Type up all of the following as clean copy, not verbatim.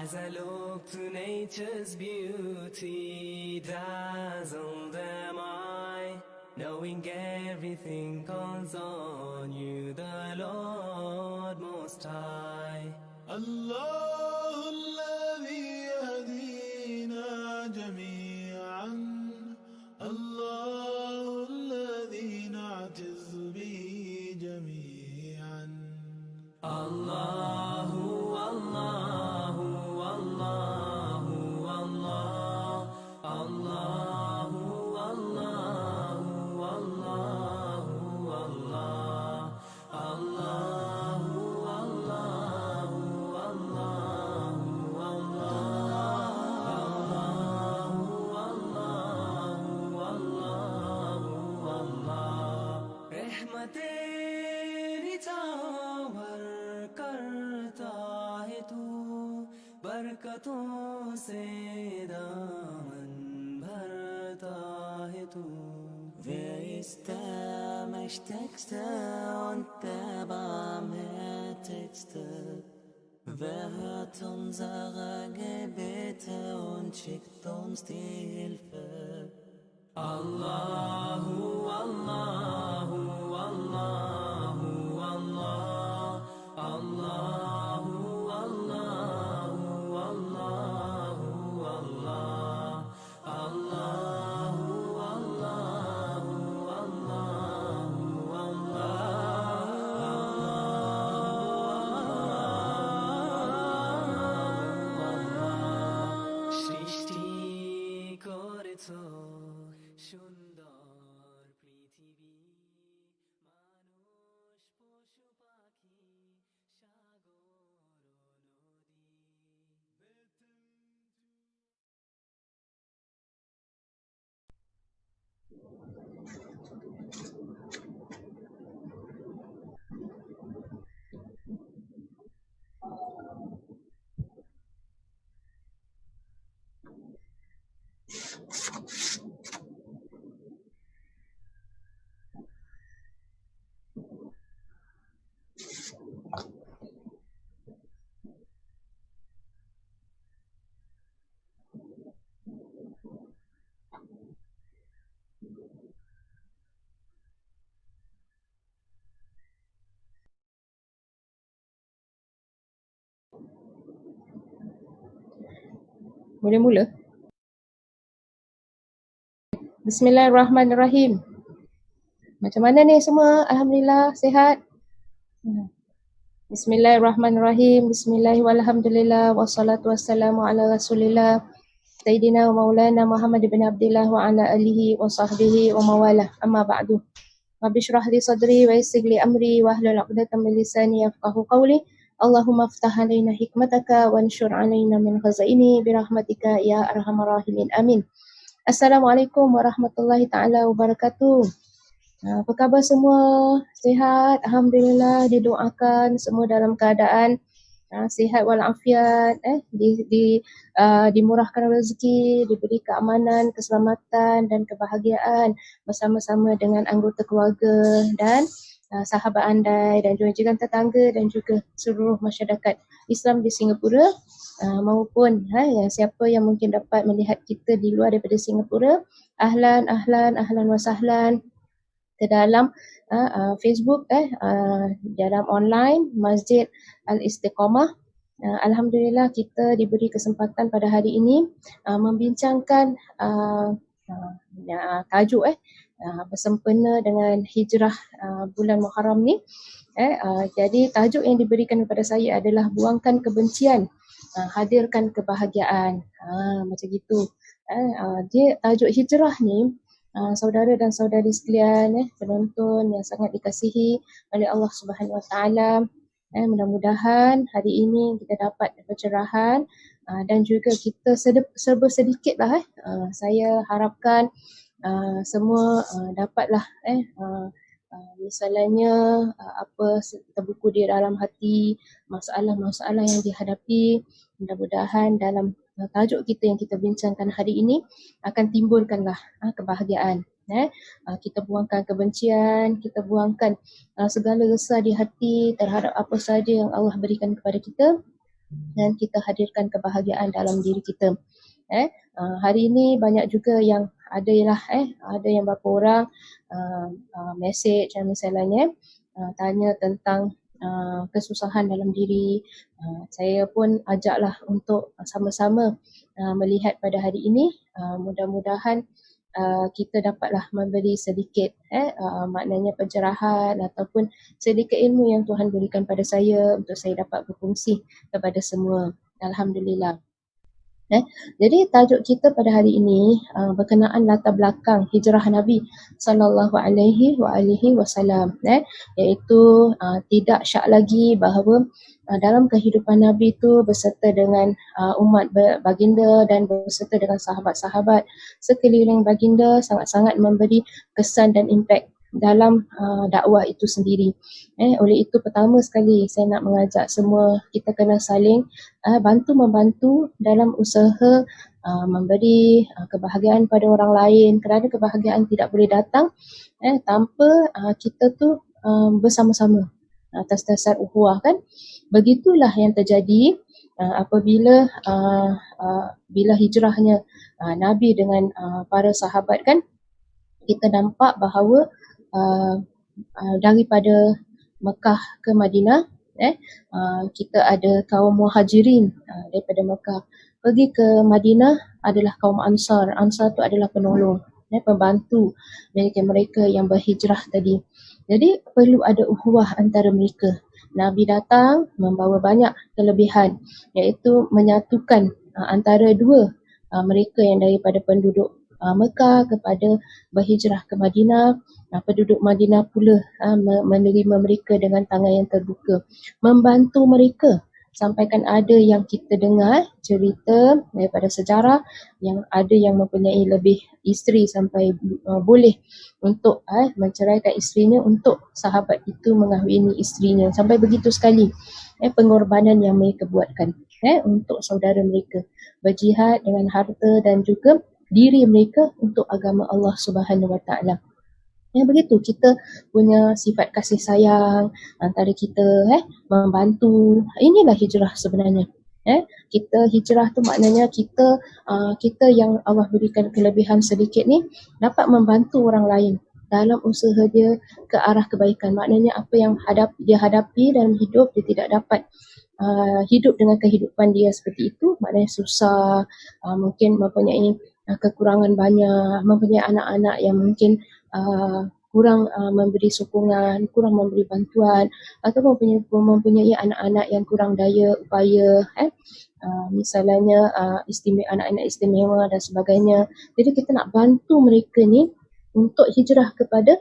As I look to nature's beauty, dazzled am I, knowing everything calls on you, the Lord Most High. الله الذي يهدينا جميعا، الله الذي نعتز به جميعا. الله الله الله الله الله الله الله الله बरकतों से दामन भरता है तू. Wer ist der Mächtigste und der Barmherzigste? Wer hört unsere Gebete und schickt uns die Hilfe? Allahu, Allahu, Allahu, Allah, Allahu, Allahu, Allahu, Allah, Allahu, Allahu, Allahu, Allah. সৃষ্টি করেছো সুন্দর পৃথিবী, মানুষ পশু পাখি সাগর নদী. Boleh mula? Bismillahirrahmanirrahim. Macam mana ni semua? Alhamdulillah, sihat? Bismillahirrahmanirrahim. Bismillahirrahmanirrahim. Wassalatu wassalamu ala rasulillah Sayyidina wa maulana Muhammad ibn Abdillah wa ala alihi wa sahbihi wa mawalah. Amma ba'du. Rabbi syrah li sadri wa yassir li amri wa hlul 'uqdatam min lisani yafqahu qawli. Allahumma aftah alaina hikmataka wa anshur alaina min khazaini birahmatika ya arhamar rahimin. Amin. Assalamualaikum warahmatullahi taala wabarakatuh. Apa khabar semua? Sihat? Alhamdulillah, didoakan semua dalam keadaan sihat walafiat, dimurahkan rezeki, diberi keamanan, keselamatan dan kebahagiaan bersama-sama dengan anggota keluarga dan sahabat andai dan juga jiran tetangga dan juga seluruh masyarakat Islam di Singapura maupun siapa yang mungkin dapat melihat kita di luar daripada Singapura. Ahlan wa sahlan ke dalam Facebook dalam online Masjid Al-Istiqamah. Alhamdulillah kita diberi kesempatan pada hari ini membincangkan tajuk bersempena dengan hijrah bulan Muharram ni. Jadi tajuk yang diberikan kepada saya adalah buangkan kebencian, hadirkan kebahagiaan. Macam gitu. Dia tajuk hijrah ni, saudara dan saudari sekalian, penonton yang sangat dikasihi oleh Allah Subhanahu Wa Taala. Mudah-mudahan hari ini kita dapat pencerahan dan juga kita serba sedikitlah saya harapkan semua dapatlah misalnya apa terbuku di dalam hati, masalah-masalah yang dihadapi. Mudah-mudahan dalam tajuk kita yang kita bincangkan hari ini akan timbulkanlah kebahagiaan. Kita buangkan kebencian, kita buangkan segala resah di hati terhadap apa sahaja yang Allah berikan kepada kita. dan kita hadirkan kebahagiaan dalam diri kita. Hari ini banyak juga yang ada yang beberapa orang message dan misalnya tanya tentang kesusahan dalam diri. Saya pun ajaklah untuk sama-sama melihat pada hari ini. Mudah-mudahan kita dapatlah memberi sedikit maknanya pencerahan ataupun sedikit ilmu yang Tuhan berikan pada saya untuk saya dapat berkongsi kepada semua. Alhamdulillah. Jadi tajuk kita pada hari ini berkenaan latar belakang hijrah Nabi sallallahu alaihi wasallam, iaitu tidak syak lagi bahawa dalam kehidupan Nabi itu beserta dengan umat baginda dan beserta dengan sahabat-sahabat sekeliling baginda sangat-sangat memberi kesan dan impak dalam dakwah itu sendiri. Oleh itu pertama sekali saya nak mengajak semua kita kena saling bantu-membantu dalam usaha memberi kebahagiaan pada orang lain, kerana kebahagiaan tidak boleh datang tanpa kita tu bersama-sama atas dasar ukhuwah kan. Begitulah yang terjadi apabila bila hijrahnya Nabi dengan para sahabat kan, kita nampak bahawa daripada Mekah ke Madinah, kita ada kaum Muhajirin daripada Mekah. Pergi ke Madinah adalah kaum Ansar. Ansar tu adalah penolong, pembantu mereka yang berhijrah tadi. Jadi perlu ada ukhuwah antara mereka. Nabi datang membawa banyak kelebihan, iaitu menyatukan antara dua mereka yang daripada penduduk Mekah kepada berhijrah ke Madinah. Penduduk Madinah pula menerima mereka dengan tangan yang terbuka, membantu mereka. Sampaikan ada yang kita dengar cerita daripada sejarah yang ada yang mempunyai lebih isteri sampai boleh untuk menceraikan isterinya untuk sahabat itu mengahwini isterinya. Sampai begitu sekali pengorbanan yang mereka buatkan untuk saudara mereka, berjihad dengan harta dan juga diri mereka untuk agama Allah Subhanahu Wa Taala. Begitu kita punya sifat kasih sayang antara kita, membantu. Inilah hijrah sebenarnya. Kita hijrah tu maknanya kita yang Allah berikan kelebihan sedikit ni dapat membantu orang lain dalam usaha dia ke arah kebaikan. Maknanya apa yang dia hadapi dalam hidup, dia tidak dapat hidup dengan kehidupan dia seperti itu, maknanya susah, mungkin mempunyai kekurangan banyak, mempunyai anak-anak yang mungkin kurang memberi sokongan, kurang memberi bantuan, atau mempunyai anak-anak yang kurang daya upaya, misalnya anak-anak istimewa dan sebagainya. Jadi kita nak bantu mereka ni untuk hijrah kepada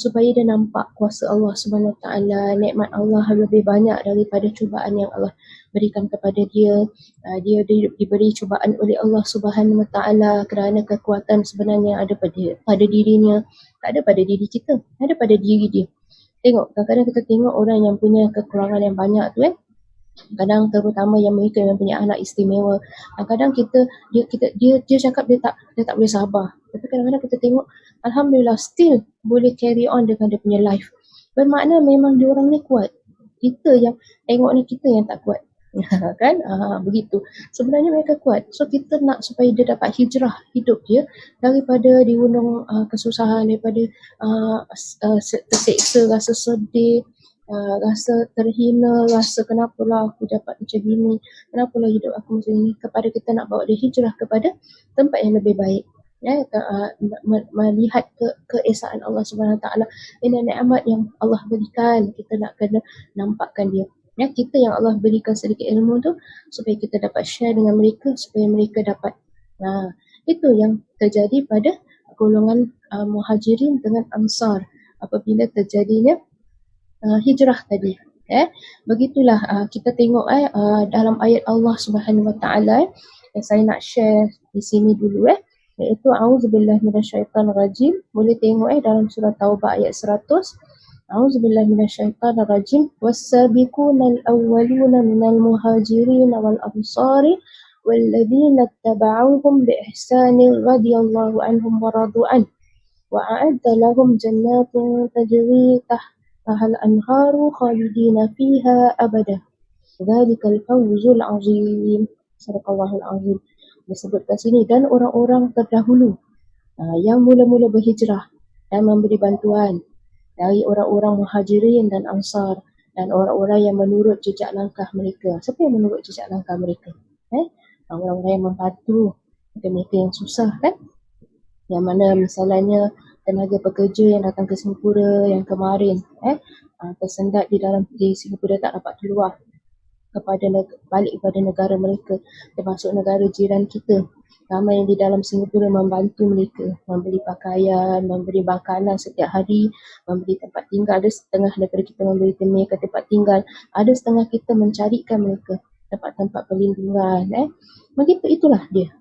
supaya dia nampak kuasa Allah Subhanahu Wa Taala, nikmat Allah lebih banyak daripada cubaan yang Allah berikan kepada dia. Dia diberi cubaan oleh Allah Subhanahu Wa Taala kerana kekuatan sebenarnya ada pada dirinya, tak ada pada diri kita, ada pada diri dia. Tengok, kadang-kadang kita tengok orang yang punya kekurangan yang banyak tu kadang terutama yang mereka yang punya anak istimewa, kadang dia cakap dia tak boleh sabar, tapi kadang-kadang kita tengok alhamdulillah still boleh carry on dengan dia punya life. Bermakna memang dia orang ni kuat. Kita yang tengok ni kita yang tak kuat. Kan? Begitu. Sebenarnya mereka kuat. So kita nak supaya dia dapat hijrah hidup dia daripada diundang kesusahan, daripada terseksa, rasa sedih, rasa terhina, rasa kenapalah aku dapat macam gini, kenapalah hidup aku macam ni, kepada kita nak bawa dia hijrah kepada tempat yang lebih baik. Melihat keesaan Allah Subhanahu Taala. Ini nikmat yang Allah berikan, kita nak kena nampakkan dia. Kita yang Allah berikan sedikit ilmu tu supaya kita dapat share dengan mereka, supaya mereka dapat. Itu yang terjadi pada golongan Muhajirin dengan Ansar apabila terjadinya hijrah tadi. Begitulah kita tengok dalam ayat Allah Subhanahu Wa Taala yang saya nak share di sini dulu, iaitu auzubillahi minasyaitanir rajim. Boleh tengok dalam surah Taubah ayat 100. Auzubillahi minasyaitanir rajim. Was-sabiqunal awwaluna minal muhajirin wal ansari walladzina ittaba'uuhum biihsanin radhiyallahu anhum wa radu an wa a'adda lahum jannatin tajri tahtaha al-anharu khalidina fiha abada. Dzalikal fawzul azim. Sadaqallahul azim. Disebutkan sini dan orang-orang terdahulu yang mula-mula berhijrah dan memberi bantuan dari orang-orang muhajirin dan ansar dan orang-orang yang menurut jejak langkah mereka. Siapa yang menurut jejak langkah mereka? Orang-orang yang membantu mereka yang susah kan? Yang mana misalnya tenaga pekerja yang datang ke Singapura yang kemarin tersendat di Singapura tak dapat keluar balik kepada negara mereka, termasuk negara jiran kita. Ramai yang di dalam Singapura membantu mereka, memberi pakaian, memberi makanan setiap hari, memberi tempat tinggal. Ada setengah daripada kita memberi tempat ke tempat tinggal, ada setengah kita mencarikan mereka tempat-tempat perlindungan. Begitu itulah dia.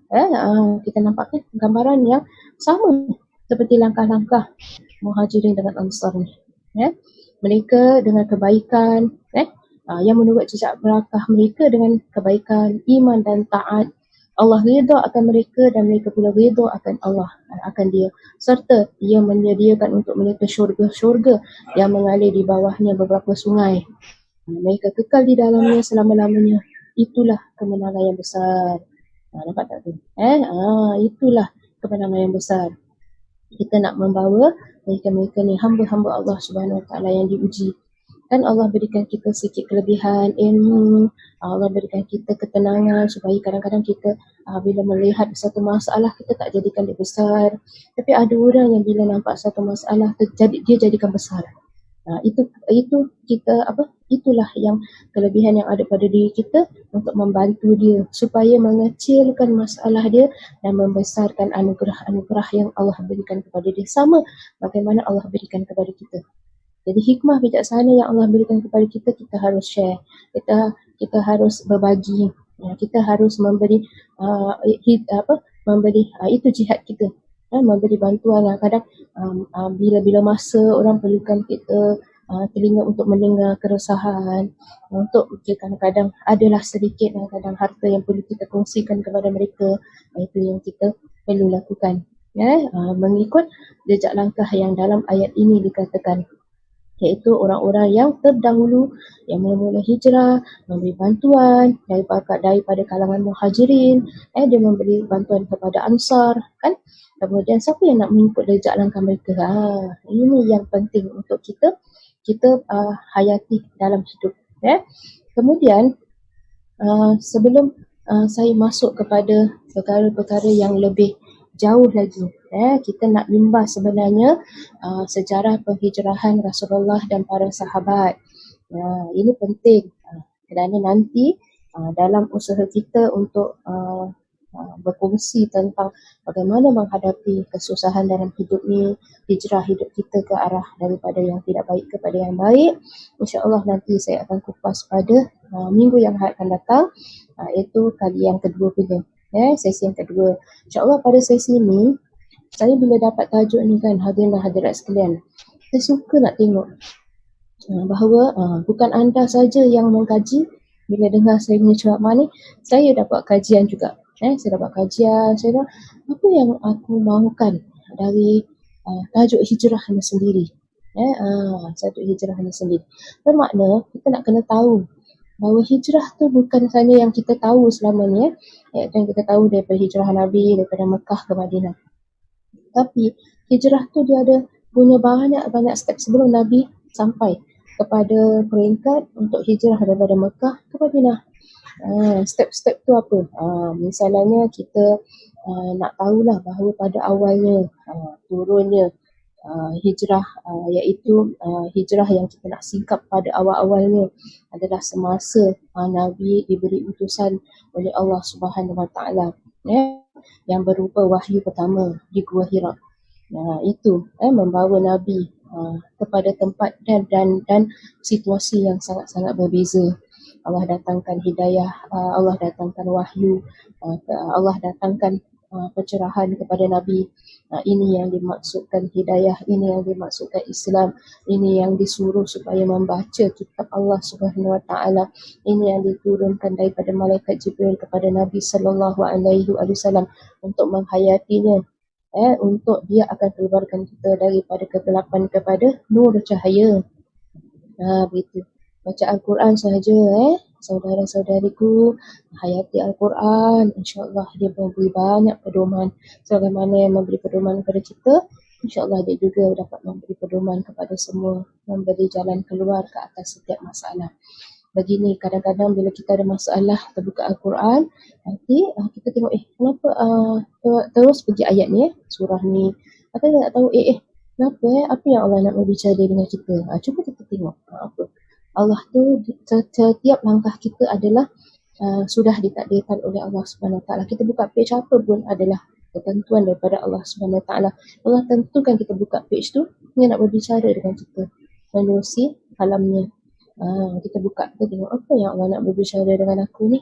Kita nampakkan gambaran yang sama seperti langkah-langkah muhajirin dengan ansar ni. Mereka dengan kebaikan, yang menurut jejak langkah mereka dengan kebaikan, iman dan taat. Allah redha akan mereka dan mereka pula redha akan Allah, akan dia. Serta dia menyediakan untuk mereka syurga-syurga yang mengalir di bawahnya beberapa sungai. Mereka kekal di dalamnya selama-lamanya. Itulah kemenangan yang besar. Nampak tak tu? Itulah kemenangan yang besar. Kita nak membawa mereka-mereka ni hamba-hamba Allah Subhanahu Wa Taala yang diuji. Kan Allah berikan kita sikit kelebihan ilmu, Allah berikan kita ketenangan supaya kadang-kadang kita bila melihat satu masalah kita tak jadikan dia besar. Tapi ada orang yang bila nampak satu masalah dia jadikan besar. Itu kita itulah yang kelebihan yang ada pada diri kita untuk membantu dia supaya mengecilkan masalah dia dan membesarkan anugerah-anugerah yang Allah berikan kepada dia, sama bagaimana Allah berikan kepada kita. Jadi hikmah bijaksana yang Allah berikan kepada kita, kita harus share. Kita harus berbagi. Kita harus memberi itu jihad kita. Memberi bantuan. Kadang bila masa orang perlukan kita telinga untuk mendengar keresahan, untuk kadang-kadang adalah sedikit kadang harta yang perlu kita kongsikan kepada mereka. Itu yang kita perlu lakukan. Mengikut jejak langkah yang dalam ayat ini dikatakan, iaitu orang-orang yang terdahulu yang mula-mula hijrah, memberi bantuan daripada kalangan muhajirin, dia memberi bantuan kepada ansar kan. Kemudian siapa yang nak mengikut jejak langkah mereka? Ini yang penting untuk kita hayati dalam hidup. Kemudian sebelum saya masuk kepada perkara-perkara yang lebih jauh lagi, kita nak bimbang sebenarnya sejarah penghijrahan Rasulullah dan para sahabat. Ini penting kerana nanti dalam usaha kita untuk berkongsi tentang bagaimana menghadapi kesusahan dalam hidup ni, hijrah hidup kita ke arah daripada yang tidak baik kepada yang baik, insya-Allah nanti saya akan kupas pada minggu yang akan datang, iaitu kali yang kedua pula. Sesi yang kedua. InsyaAllah pada sesi ni, saya bila dapat tajuk ni kan, hadirin dan hadirat sekalian, saya suka nak tengok bahawa bukan anda saja yang mengkaji. Bila dengar saya punya ceramah ni, saya dapat kajian juga. Saya dapat kajian, saya dah, apa yang aku mahukan dari tajuk hijrah ni sendiri. Tajuk hijrah ni sendiri. Bermakna kita nak kena tahu bahawa hijrah tu bukan sahaja yang kita tahu selama ni, yang kita tahu daripada hijrah Nabi daripada Mekah ke Madinah. Tapi hijrah tu dia ada punya banyak step sebelum Nabi sampai kepada peringkat untuk hijrah daripada Mekah ke Madinah. Step-step tu apa? Misalnya kita nak tahulah bahawa pada awalnya turunnya hijrah, iaitu hijrah yang kita nak singkap pada awal-awalnya adalah semasa Nabi diberi utusan oleh Allah Subhanahu Wa Taala, yang berupa wahyu pertama di Gua Hira. Itu membawa Nabi kepada tempat dan situasi yang sangat-sangat berbeza. Allah datangkan hidayah, Allah datangkan wahyu, Allah datangkan pencerahan kepada Nabi. Ini yang dimaksudkan hidayah, ini yang dimaksudkan Islam, ini yang disuruh supaya membaca kitab Allah Subhanahu Wa Taala, ini yang diturunkan daripada malaikat Jibril kepada Nabi sallallahu alaihi wasallam untuk menghayatinya, untuk dia akan keluarkan kita daripada kegelapan kepada nur cahaya. Begitu. baca Al-Quran sahaja saudara-saudariku, hayati Al-Quran, insya-Allah dia memberi banyak pedoman. Sebagaimana yang memberi pedoman kepada kita, insya-Allah dia juga dapat memberi pedoman kepada semua, memberi jalan keluar ke atas setiap masalah. Begini, kadang-kadang bila kita ada masalah, kita buka Al-Quran, nanti kita tengok, kenapa terus pergi ayat ni, surah ni. Kita tak tahu, kenapa apa yang Allah nak berbicara dengan kita. Cuba kita tengok apa. Allah tu, setiap langkah kita adalah sudah ditakdirkan oleh Allah Subhanahu Wa Taala. Kita buka page apa pun adalah ketentuan daripada Allah Subhanahu Wa Taala. Allah tentukan kita buka page tu, dia nak berbicara dengan kita menerusi kalamnya. Kita buka, kita tengok apa yang Allah nak berbicara dengan aku ni.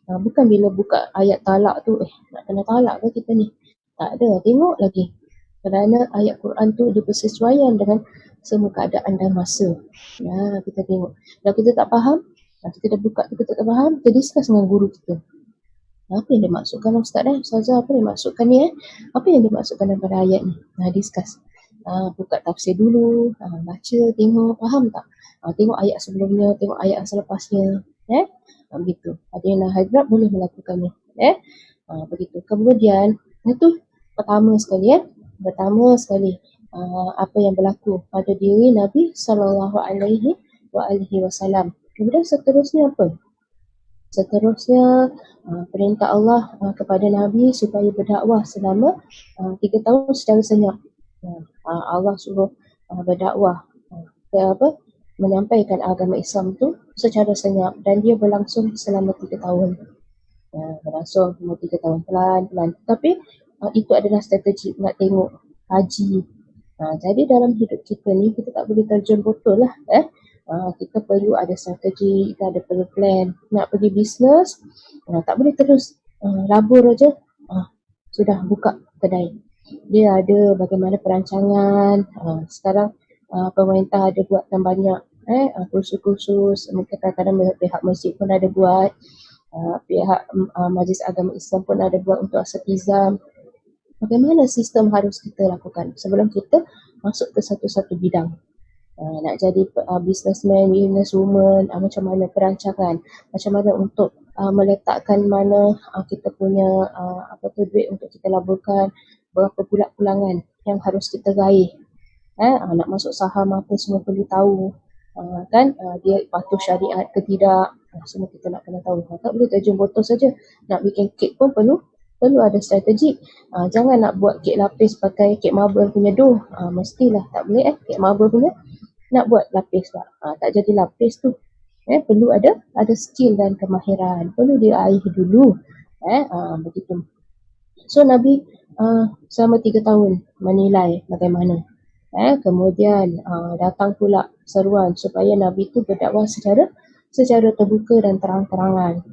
Bukan bila buka ayat talak tu, nak kena talak ke kita ni? Tak ada, tengok lagi. Kerana ayat Quran tu dia bersesuaian dengan semua keadaan dan masa. Kita tengok. Kalau kita tak faham, kita dah buka tu kita tak faham, kita discuss dengan guru kita. Apa yang dimaksudkan Ustaz Ustazah, apa yang dimaksudkan ni Apa yang dimaksudkan daripada ayat ni? Discuss. Buka tafsir dulu, baca, tengok, faham tak? Tengok ayat sebelumnya, tengok ayat yang selepasnya. Begitu. Ada yang hadrat boleh melakukannya. Begitu. Kemudian, itu pertama sekali apa yang berlaku pada diri Nabi SAW. Kemudian seterusnya apa? Seterusnya perintah Allah kepada Nabi supaya berdakwah selama 3 tahun secara senyap. Allah suruh berdakwah menyampaikan agama Islam tu secara senyap, dan dia berlangsung selama 3 tahun. Berlangsung selama 3 tahun pelan-pelan. Tapi itu adalah strategi nak tengok haji. Jadi dalam hidup kita ni kita tak boleh terjun botol lah. Kita perlu ada strategi, kita ada perlu plan. Nak pergi bisnes, tak boleh terus labur aja. Sudah buka kedai. Dia ada bagaimana perancangan. Sekarang pemerintah ada buatkan banyak kursus-kursus. Mungkin kadang-kadang pihak masjid pun ada buat. Pihak Majlis Agama Islam pun ada buat untuk asatizam. Bagaimana sistem harus kita lakukan sebelum kita masuk ke satu-satu bidang. Nak jadi businessman, businesswoman, macam mana perancangan, macam mana untuk meletakkan mana kita punya duit untuk kita laburkan, berapa pulangan yang harus kita raih. Nak masuk saham apa semua perlu tahu. Dia patuh syariat ke tidak, semua kita nak kena tahu. Tak boleh terjun botol saja. Nak bikin kek pun perlu ada strategi. Jangan nak buat kek lapis pakai kek marble punya dough. Mestilah tak boleh kek marble punya nak buat lapis lah. Tak jadi lapis tu. Perlu ada skill dan kemahiran. Perlu diraih dulu. Begitu. So Nabi selama 3 tahun menilai bagaimana. Kemudian datang pula seruan supaya Nabi tu berdakwah secara terbuka dan terang-terangan.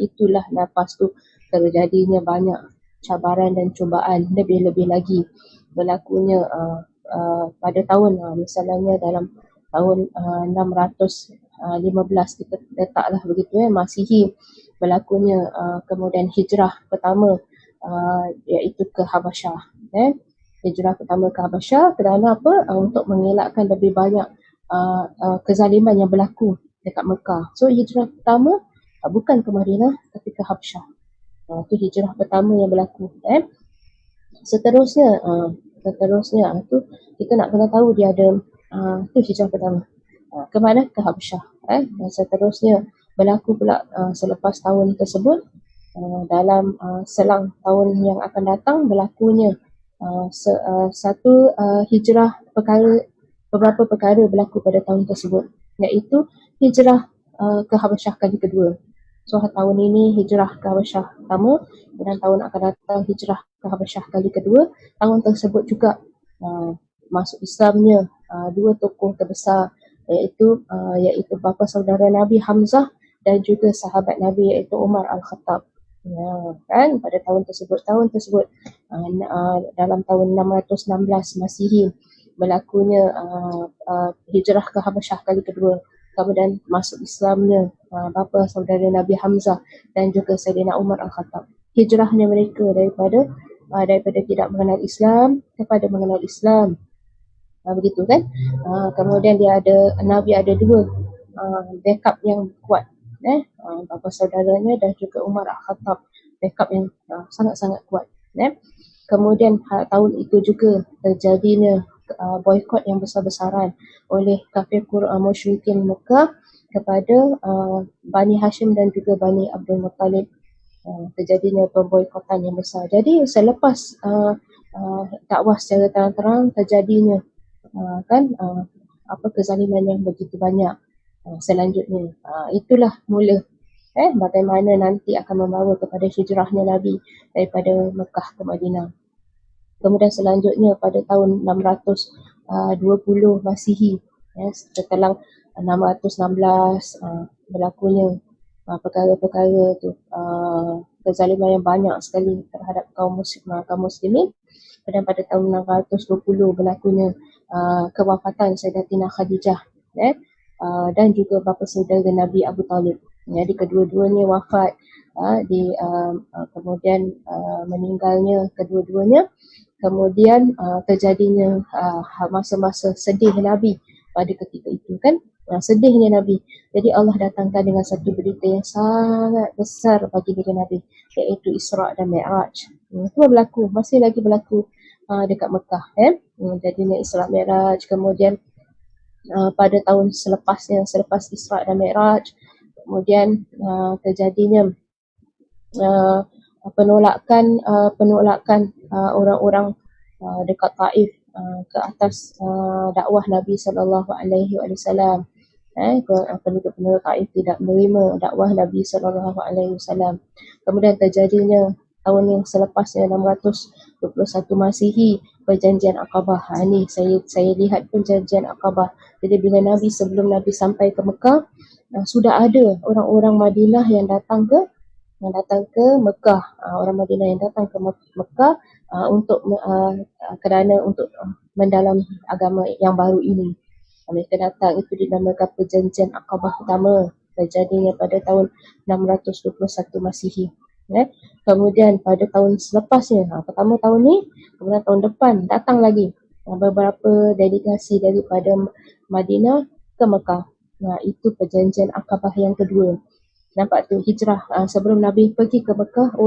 Itulah lepas tu terjadinya banyak cabaran dan cubaan, lebih-lebih lagi berlakunya pada tahun misalnya dalam tahun 615 kita letaklah begitu Masihi, berlakunya kemudian hijrah pertama iaitu ke Habasyah. Hijrah pertama ke Habasyah kerana apa? Untuk mengelakkan lebih banyak kezaliman yang berlaku dekat Mekah. So hijrah pertama bukan ke Madinah tapi ke Habasyah. Itu hijrah pertama yang berlaku. Seterusnya tu kita nak kena tahu dia ada tu hijrah pertama. Ke mana? Ke Habasyah. Seterusnya berlaku pula selepas tahun tersebut, dalam selang tahun yang akan datang berlakunya satu hijrah beberapa perkara berlaku pada tahun tersebut, iaitu hijrah ke Habasyah kali kedua. So tahun ini hijrah ke Habasyah pertama, dan tahun akan datang hijrah ke Habasyah kali kedua. Tahun tersebut juga masuk Islamnya 2 tokoh terbesar, iaitu bapa saudara Nabi Hamzah dan juga sahabat Nabi iaitu Umar Al-Khattab. Pada tahun tersebut dalam tahun 616 Masihi berlakunya hijrah ke Habasyah kali kedua. Kemudian masuk Islamnya bapa saudara Nabi Hamzah dan juga Saidina Umar Al-Khattab. Hijrahnya mereka daripada tidak mengenal Islam kepada mengenal Islam. Begitu kan? Kemudian Nabi ada backup yang kuat. Bapa saudaranya dan juga Umar Al-Khattab, backup yang sangat-sangat kuat. Kemudian tahun itu juga terjadinya boikot yang besar-besaran oleh kafir musyrikin Mekah kepada Bani Hashim dan juga Bani Abdul Muttalib. Terjadinya pemboikotan yang besar. Jadi selepas dakwah secara terang-terang terjadinya kezaliman yang begitu banyak selanjutnya. Itulah mula bagaimana nanti akan membawa kepada hijrahnya Nabi daripada Mekah ke Madinah. Kemudian selanjutnya pada tahun 620 Masihi, setelah 616 berlakunya perkara-perkara tu, kezaliman yang banyak sekali terhadap kaum muslimin. Dan pada tahun 620 berlakunya kewafatan Sayyidatina Khadijah dan juga bapa saudara Nabi Abu Talib. Jadi kedua-duanya wafat, kemudian meninggalnya kedua-duanya. Kemudian terjadinya masa-masa sedih Nabi pada ketika itu kan. Sedihnya Nabi. Jadi Allah datangkan dengan satu berita yang sangat besar bagi diri Nabi, iaitu Isra' dan Mi'raj. Itu berlaku, masih lagi berlaku dekat Mekah. Jadinya Isra' Mi'raj. Kemudian pada tahun selepas Isra' dan Mi'raj, kemudian terjadinya penolakan orang-orang dekat Taif ke atas dakwah Nabi SAW. Penduduk-penduduk Taif tidak menerima dakwah Nabi SAW. Kemudian terjadinya tahun yang selepasnya 621 Masihi, perjanjian Aqabah. Ini saya lihat perjanjian Aqabah. Jadi bila sebelum Nabi sampai ke Mekah, sudah ada orang-orang Madinah yang datang ke Mekah. Orang Madinah yang datang ke Mekah untuk mendalami agama yang baru ini. Mereka datang, itu dinamakan perjanjian Aqabah pertama, terjadinya pada tahun 621 Masihi. Kemudian pada tahun selepasnya, pertama tahun ni, kemudian tahun depan datang lagi beberapa delegasi daripada Madinah ke Mekah. Itu perjanjian Aqabah yang kedua. Nampak tu hijrah sebelum Nabi pergi ke Mekah,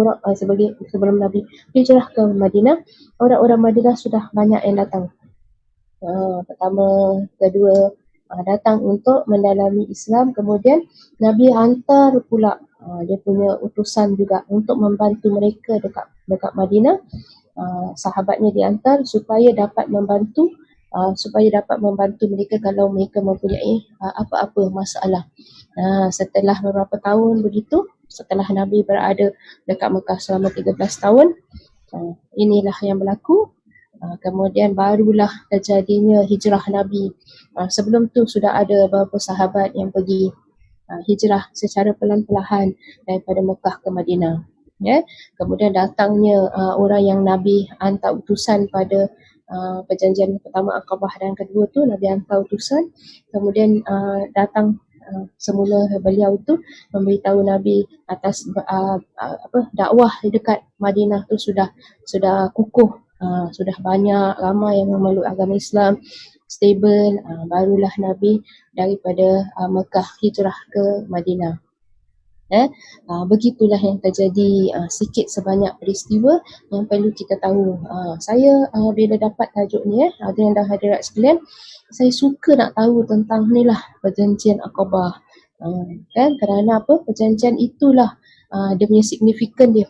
sebelum Nabi hijrah ke Madinah, orang-orang Madinah sudah banyak yang datang. Pertama, kedua datang untuk mendalami Islam. Kemudian Nabi hantar pula dia punya utusan juga untuk membantu mereka dekat Madinah. Sahabatnya dihantar supaya dapat membantu mereka kalau mereka mempunyai apa-apa masalah. Setelah beberapa tahun begitu, setelah Nabi berada dekat Mekah selama 13 tahun, inilah yang berlaku. Kemudian barulah terjadinya hijrah Nabi. Sebelum tu sudah ada beberapa sahabat yang pergi hijrah secara pelan-pelan daripada Mekah ke Madinah. Kemudian datangnya orang yang Nabi hantar utusan pada perjanjian pertama Aqabah dan kedua tu, Nabi hantar utusan. Kemudian datang semula beliau itu memberitahu Nabi atas dakwah dekat Madinah tu sudah kukuh. Sudah banyak ramai yang memeluk agama Islam, stable. Barulah Nabi daripada Mekah hijrah ke Madinah. Begitulah yang terjadi, sikit sebanyak peristiwa yang perlu kita tahu. Saya bila dapat tajuk ni, ada yang dah hadirat sekalian, saya suka nak tahu tentang ni lah, perjanjian Aqabah. Kerana apa? Perjanjian itulah dia punya signifikan dia,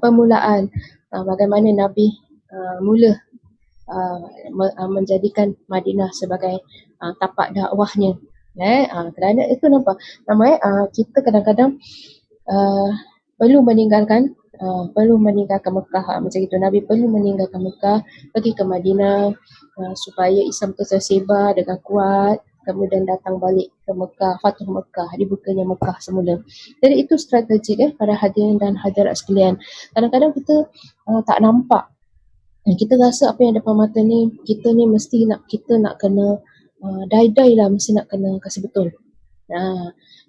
permulaan bagaimana Nabi mula menjadikan Madinah sebagai tapak dakwahnya. Kerana itu nampak kita kadang-kadang perlu meninggalkan Mekah macam itu. Nabi perlu meninggalkan Mekah, pergi ke Madinah supaya Islam itu tersebar dengan kuat. Kemudian datang balik ke Mekah, Fathu Mekah, dibukanya Mekah semula. Jadi itu strategik pada hadirin dan hadirat sekalian. Kadang-kadang kita tak nampak. Kita rasa apa yang depan mata ni, kita ni mesti kita nak kena die-die lah, mesti nak kena kasih betul.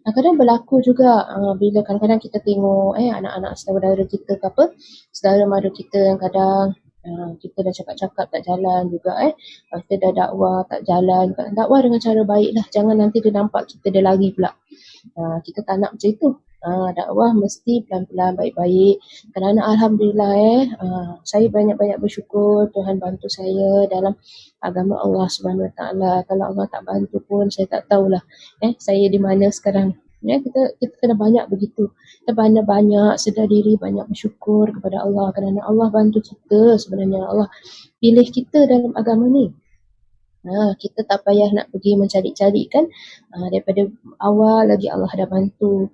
Kadang berlaku juga bila kadang-kadang kita tengok anak-anak saudara kita ke apa, saudara mara kita yang kadang Kita dah cakap-cakap tak jalan juga kita dah dakwah tak jalan. Dakwah dengan cara baik lah, jangan nanti dia nampak kita dah lari pula. Kita tak nak macam itu. Dakwah mesti pelan-pelan baik-baik. Kerana Alhamdulillah saya banyak-banyak bersyukur Tuhan bantu saya dalam agama Allah Subhanahu Wa Taala. Kalau Allah tak bantu pun saya tak tahulah saya di mana sekarang. Kita kena banyak begitu. Kita banyak-banyak sedar diri, banyak bersyukur kepada Allah kerana Allah bantu kita sebenarnya. Allah pilih kita dalam agama ni. Kita tak payah nak pergi mencari-cari kan. Daripada awal lagi Allah dah bantu.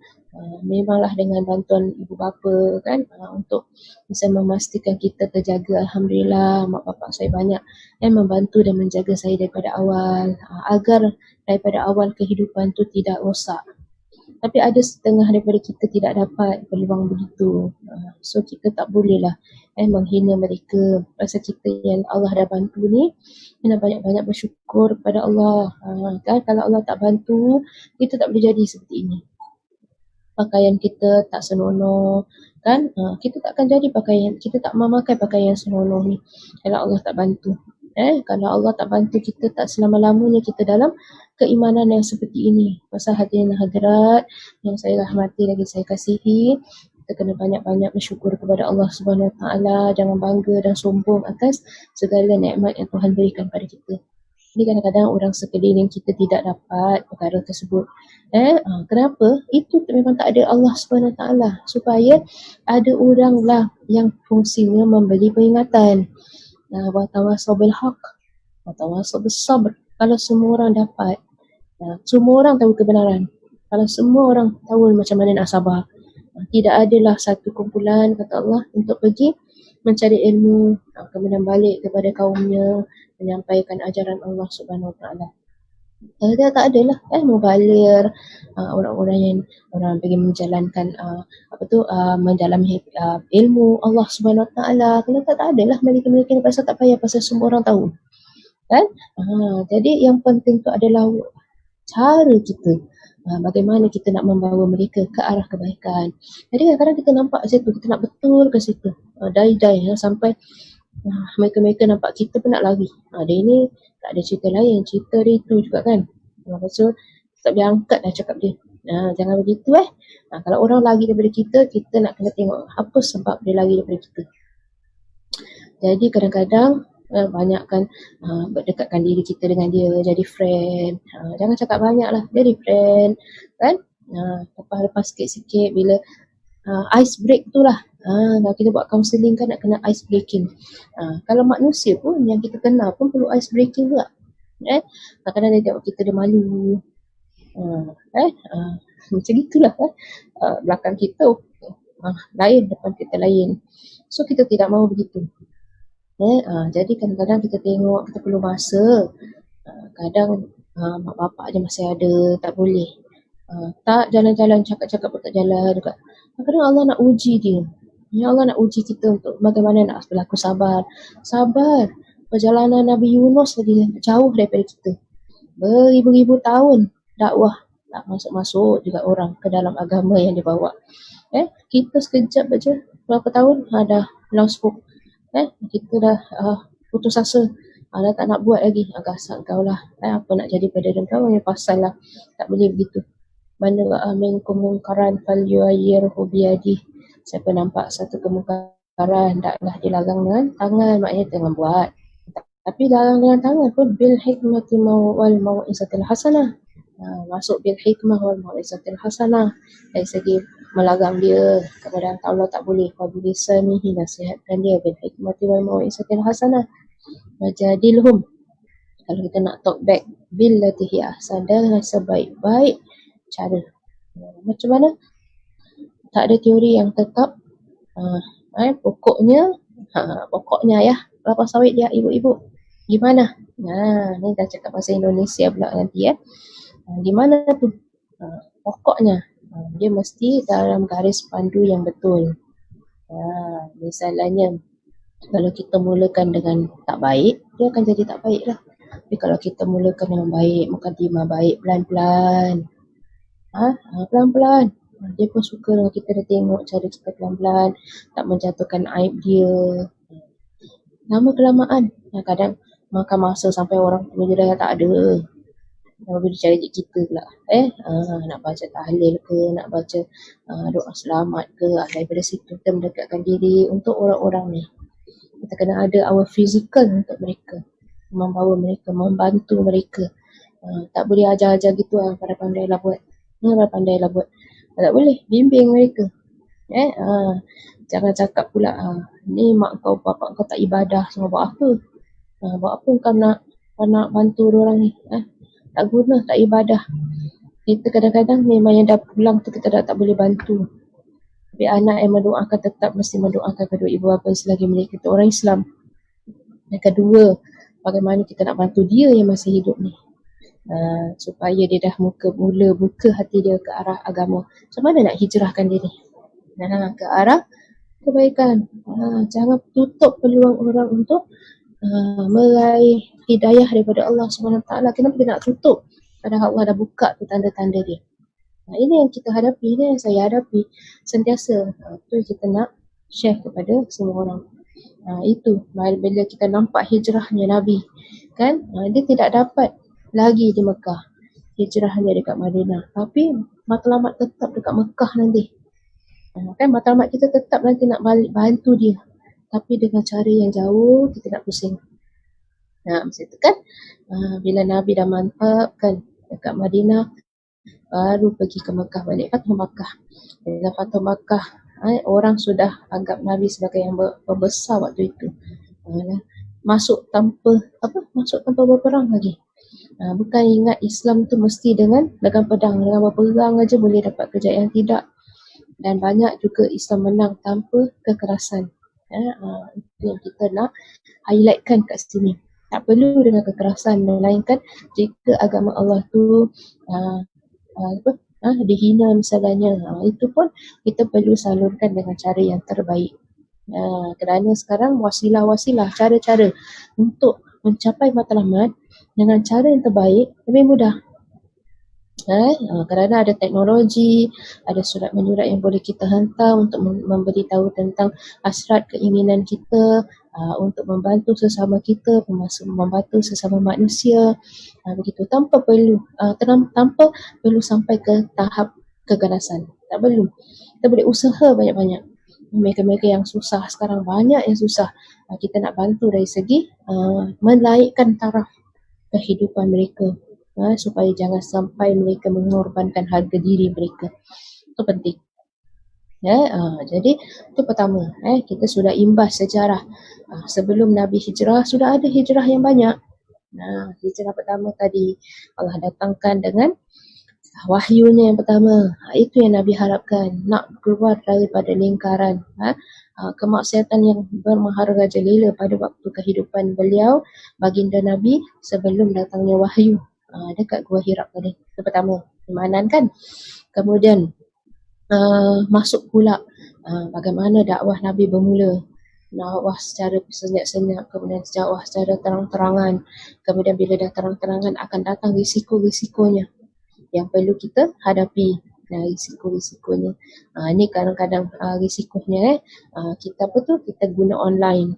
Memanglah dengan bantuan ibu bapa kan untuk bisa memastikan kita terjaga. Alhamdulillah mak bapak saya banyak membantu dan menjaga saya daripada awal agar daripada awal kehidupan tu tidak rosak. Tapi ada setengah daripada kita tidak dapat peluang begitu. So kita tak bolehlah menghina mereka. Pasal kita yang Allah dah bantu ni, kena banyak-banyak bersyukur kepada Allah. Kan kalau Allah tak bantu, kita tak boleh jadi seperti ini. Pakaian kita tak senonoh kan, kita tak akan jadi pakaian, kita tak memakai pakaian senonoh ni kalau Allah tak bantu. Kalau Allah tak bantu kita, tak selama-lamanya kita dalam keimanan yang seperti ini. Pasal hadirin hadirat yang saya rahmati lagi saya kasihi, kita kena banyak-banyak bersyukur kepada Allah Subhanahu Wa Taala. Jangan bangga dan sombong atas segala nikmat yang Tuhan berikan pada kita. Jadi kadang-kadang orang sekeliling kita tidak dapat perkara tersebut. Kenapa? Itu memang tak ada Allah Subhanahu Wa Taala, supaya ada orang lah yang fungsinya memberi peringatan. Wa tawassaw bil haqq wa tawassaw bis sabr. Kalau semua orang dapat, semua orang tahu kebenaran. Kalau semua orang tahu macam mana nak sabar, tidak adalah satu kumpulan kata Allah untuk pergi mencari ilmu, kemudian balik kepada kaumnya menyampaikan ajaran Allah Subhanahu Wa Taala. Dia tak adalah mubalir, orang-orang yang orang pergi menjalankan mendalami ilmu Allah Subhanahu Wa Taala. Kalau tak adalah mereka-mereka ni, pasal tak payah, pasal semua orang tahu kan. Jadi yang penting tu adalah cara kita, bagaimana kita nak membawa mereka ke arah kebaikan. Jadi kadang-kadang kita nampak kat situ, kita nak betul ke situ, dai-dai sampai mereka-mereka nampak kita pun nak lari. Dia ni tak ada cerita lain, cerita dia itu juga kan. Lepas tu tak boleh angkat dah cakap dia. Jangan begitu kalau orang lari daripada kita, kita nak kena tengok apa sebab dia lari daripada kita. Jadi kadang-kadang banyakkan berdekatkan diri kita dengan dia, jadi friend. Jangan cakap banyak lah, jadi friend kan. Lepas-lepas sikit-sikit bila ice break tu lah. Kalau kita buat counselling kan nak kena ice breaking. Kalau manusia pun yang kita kenal pun perlu ice breaking juga. Kadang-kadang dia tengok kita dia malu. Macam itulah belakang kita lain, depan kita lain. So kita tidak mahu begitu. Jadi kadang-kadang kita tengok kita perlu masa. Kadang mak bapak je masih ada, tak boleh. Tak jalan-jalan, cakap-cakap pun tak jalan juga. Kadang-kadang Allah nak uji dia. Ya Allah nak uji kita untuk bagaimana nak berlaku sabar. Sabar. Perjalanan Nabi Yunus lagi jauh daripada kita. Beribu-ribu tahun dakwah, tak masuk-masuk juga orang ke dalam agama yang dibawa. Kita sekejap aja berapa tahun dah lost hope. Kita dah putus asa. Dah tak nak buat lagi. Gasak kau lah. Apa nak jadi pada kau yang pasal lah. Tak boleh begitu. Man ra'a minkum munkaran falyughayyirhu biyadihi. Siapa nampak satu kemungkaran, taklah dilarang dengan tangan, maknanya jangan buat. Tapi larang dengan tangan pun bil hikmati wal mau'izatil hasanah. Masuk bil hikmah wal mau'izatil hasanah. Dari segi melarang dia kepada Allah tak boleh. Fabilisanihi, nasihatkan dia bil hikmati wal mau'izatil hasanah. Wajadilhum. Kalau kita nak talk back, billati hi ahsan, dengan sebaik-baik cara. Macam mana? Tak ada teori yang tetap. Pokoknya ya, kelapa sawit dia ibu-ibu. Gimana? Ni dah cakap bahasa Indonesia pula nanti Gimana tu? Pokoknya dia mesti dalam garis pandu yang betul. Misalnya kalau kita mulakan dengan tak baik, dia akan jadi tak baik lah. Tapi kalau kita mulakan dengan baik, mukadimah baik, pelan-pelan. Pelan-pelan. Dia pun suka dengan kita dah tengok cara kita pelan-pelan, tak menjatuhkan aib dia. lama kelamaan. Kadang makan masa sampai orang punya dah tak ada. Bila cari kita pula. Nak baca tahlil ke, nak baca doa selamat ke, daripada situ kita mendekatkan diri untuk orang-orang ni. Kita kena ada our physical untuk mereka. Membawa mereka, membantu mereka. Tak boleh ajar-ajar gitu pandai-pandailah buat. Pandai-pandailah buat. Tak boleh, bimbing mereka. Jangan cakap pula, ni mak kau, bapak kau tak ibadah, semua buat apa? Buat apa kau nak bantu orang ni? Tak guna, tak ibadah. Kita kadang-kadang memang yang dah pulang tu kita dah tak boleh bantu. Tapi anak yang mendoakan tetap mesti mendoakan kedua ibu bapa selagi mereka tu orang Islam. Dan kedua, bagaimana kita nak bantu dia yang masih hidup ni. Supaya dia dah mula buka hati dia ke arah agama. Macam mana nak hijrahkan dia ni? Ke arah kebaikan. Jangan tutup peluang orang untuk meraih hidayah daripada Allah SWT. Kenapa dia nak tutup? Padahal Allah dah buka tu tanda-tanda dia. Ini yang kita hadapi, ini yang saya hadapi sentiasa. Itu yang kita nak share kepada semua orang. Itu bila kita nampak hijrahnya Nabi, kan? Dia tidak dapat lagi di Mekah, hijrahnya dekat Madinah, tapi matlamat tetap dekat Mekah nanti. Kan matlamat kita tetap nanti nak balik bantu dia, tapi dengan cara yang jauh, kita nak pusing. Masa itu kan bila Nabi dah mantapkan dekat Madinah, baru pergi ke Mekah balik, Fathu Makkah. Bila Fathu Makkah, orang sudah anggap Nabi sebagai yang berbesar waktu itu. Masuk tanpa berperang lagi. Bukan ingat Islam tu mesti dengan pedang, dengan berperang aja boleh dapat kejayaan, tidak. Dan banyak juga Islam menang tanpa kekerasan. Itu yang kita nak highlightkan kat sini. Tak perlu dengan kekerasan, melainkan jika agama Allah tu dihina misalnya, itu pun kita perlu salurkan dengan cara yang terbaik. Kerana sekarang wasilah-wasilah, cara-cara untuk mencapai matlamat dengan cara yang terbaik lebih mudah. Kerana ada teknologi, ada surat menyurat yang boleh kita hantar untuk memberitahu tentang hasrat keinginan kita, untuk membantu sesama kita, membantu sesama manusia, begitu, tanpa perlu sampai ke tahap keganasan. Tak perlu. Kita boleh usaha banyak-banyak. Mereka-mereka yang susah sekarang, banyak yang susah, kita nak bantu dari segi menaikkan taraf kehidupan mereka, supaya jangan sampai mereka mengorbankan harga diri mereka. Itu penting. Jadi itu pertama, kita sudah imbas sejarah. Sebelum Nabi hijrah, sudah ada hijrah yang banyak. Hijrah pertama tadi Allah datangkan dengan wahyunya yang pertama. Itu yang Nabi harapkan, nak keluar daripada lingkaran kemaksiatan yang bermaharaja lela pada waktu kehidupan beliau, baginda Nabi, sebelum datangnya wahyu dekat Gua Hira tadi. Itu pertama, imanan kan. Kemudian masuk pula bagaimana dakwah Nabi bermula. Dakwah secara senyap-senyap, kemudian dakwah secara terang-terangan. Kemudian bila dah terang-terangan akan datang risiko-risikonya yang perlu kita hadapi. Risiko-risikonya. Ini kadang-kadang risikonya kita kita guna online.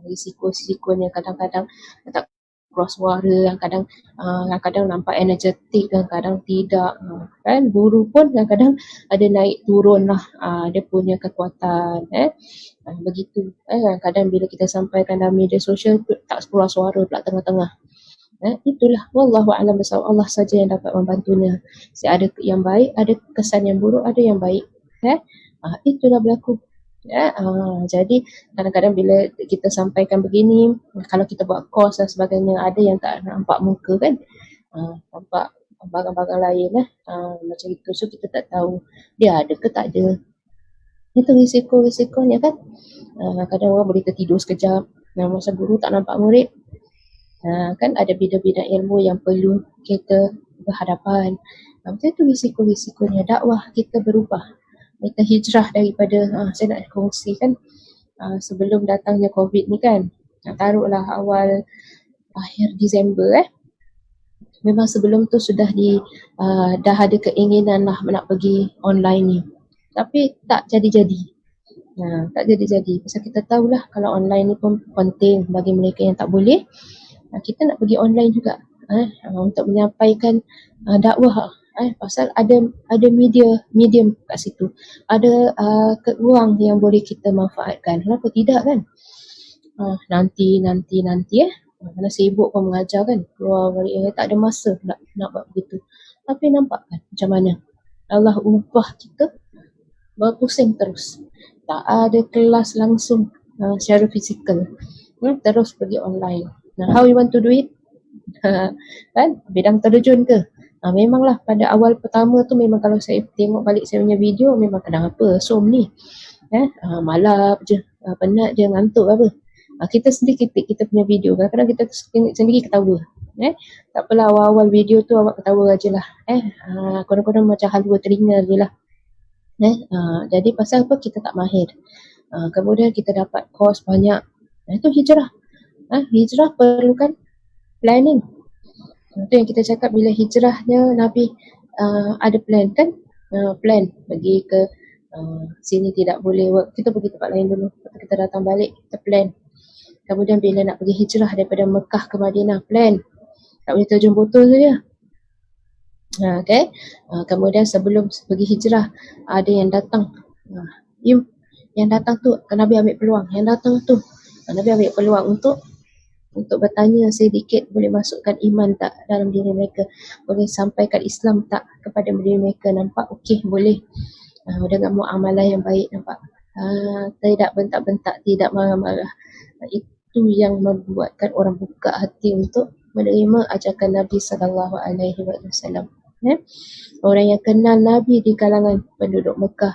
Risiko-risikonya kadang-kadang tak keluar suara, yang kadang nampak energetik, kadang tidak. Kan guru pun kadang ada naik turun lah dia punya kekuatan. Begitu. Kadang bila kita sampaikan dalam media sosial tak keluar suara pula tengah-tengah. Itulah wallahu a'lam bissawab, Allah saja yang dapat membantunya. Ada yang baik, ada kesan yang buruk, ada yang baik. Itulah berlaku. Jadi kadang-kadang bila kita sampaikan begini, kalau kita buat course dan sebagainya, ada yang tak nampak muka kan, nampak bagang-bagang lain macam itu, so kita tak tahu dia ada ke tak ada. Itu risiko-risikonya kan. Kadang orang boleh tertidur sekejap, masa guru tak nampak murid. Kan ada bidang-bidang ilmu yang perlu kita berhadapan. Macam itu risiko-risikonya. Dakwah kita berubah. Kita hijrah daripada, saya nak kongsi kan, sebelum datangnya COVID ni kan, taruhlah awal akhir Disember memang sebelum tu sudah dah ada keinginan lah nak pergi online ni, tapi tak jadi-jadi. Tak jadi-jadi. Pasal kita tahulah kalau online ni pun penting bagi mereka yang tak boleh. Kita nak pergi online juga untuk menyampaikan dakwah. Pasal ada medium kat situ. Ada ruang yang boleh kita manfaatkan. Kenapa tidak kan? Nanti mana sibuk pun mengajar kan, keluar balik tak ada masa nak buat begitu. Tapi nampak kan macam mana Allah ubah kita berpusing terus, tak ada kelas langsung secara fizikal, terus pergi online. How you want to do it? Kan bidang terjun ke? Memanglah pada awal pertama tu memang kalau saya tengok balik saya punya video memang kenapa Zoom ni malap je, penat je, ngantuk apa. Kita sendiri ketik kita punya video, kadang-kadang kita sendiri ketawa. Tak apalah awal-awal video tu awak ketawa je lah. Kadang-kadang macam halua telinga je lah. Jadi pasal apa kita tak mahir. Kemudian kita dapat kos banyak. Itu hijrah. Hijrah perlukan planning. Itu yang kita cakap bila hijrahnya Nabi ada plan kan. Plan pergi ke sini tidak boleh work, kita pergi tempat lain dulu. Lepas kita datang balik, kita plan. Kemudian bila nak pergi hijrah daripada Mekah ke Madinah, plan. Tak boleh terjun botol saja. Kemudian sebelum pergi hijrah, ada yang datang. Yang datang tu, Nabi ambil peluang. Yang datang tu, Nabi ambil peluang untuk bertanya sedikit, boleh masukkan iman tak dalam diri mereka, boleh sampaikan Islam tak kepada diri mereka. Nampak okey, boleh. Dengan muamalah yang baik, nampak. Tidak bentak-bentak, tidak marah-marah. Itu yang membuatkan orang buka hati untuk menerima ajakan Nabi SAW. Orang yang kenal Nabi di kalangan penduduk Mekah,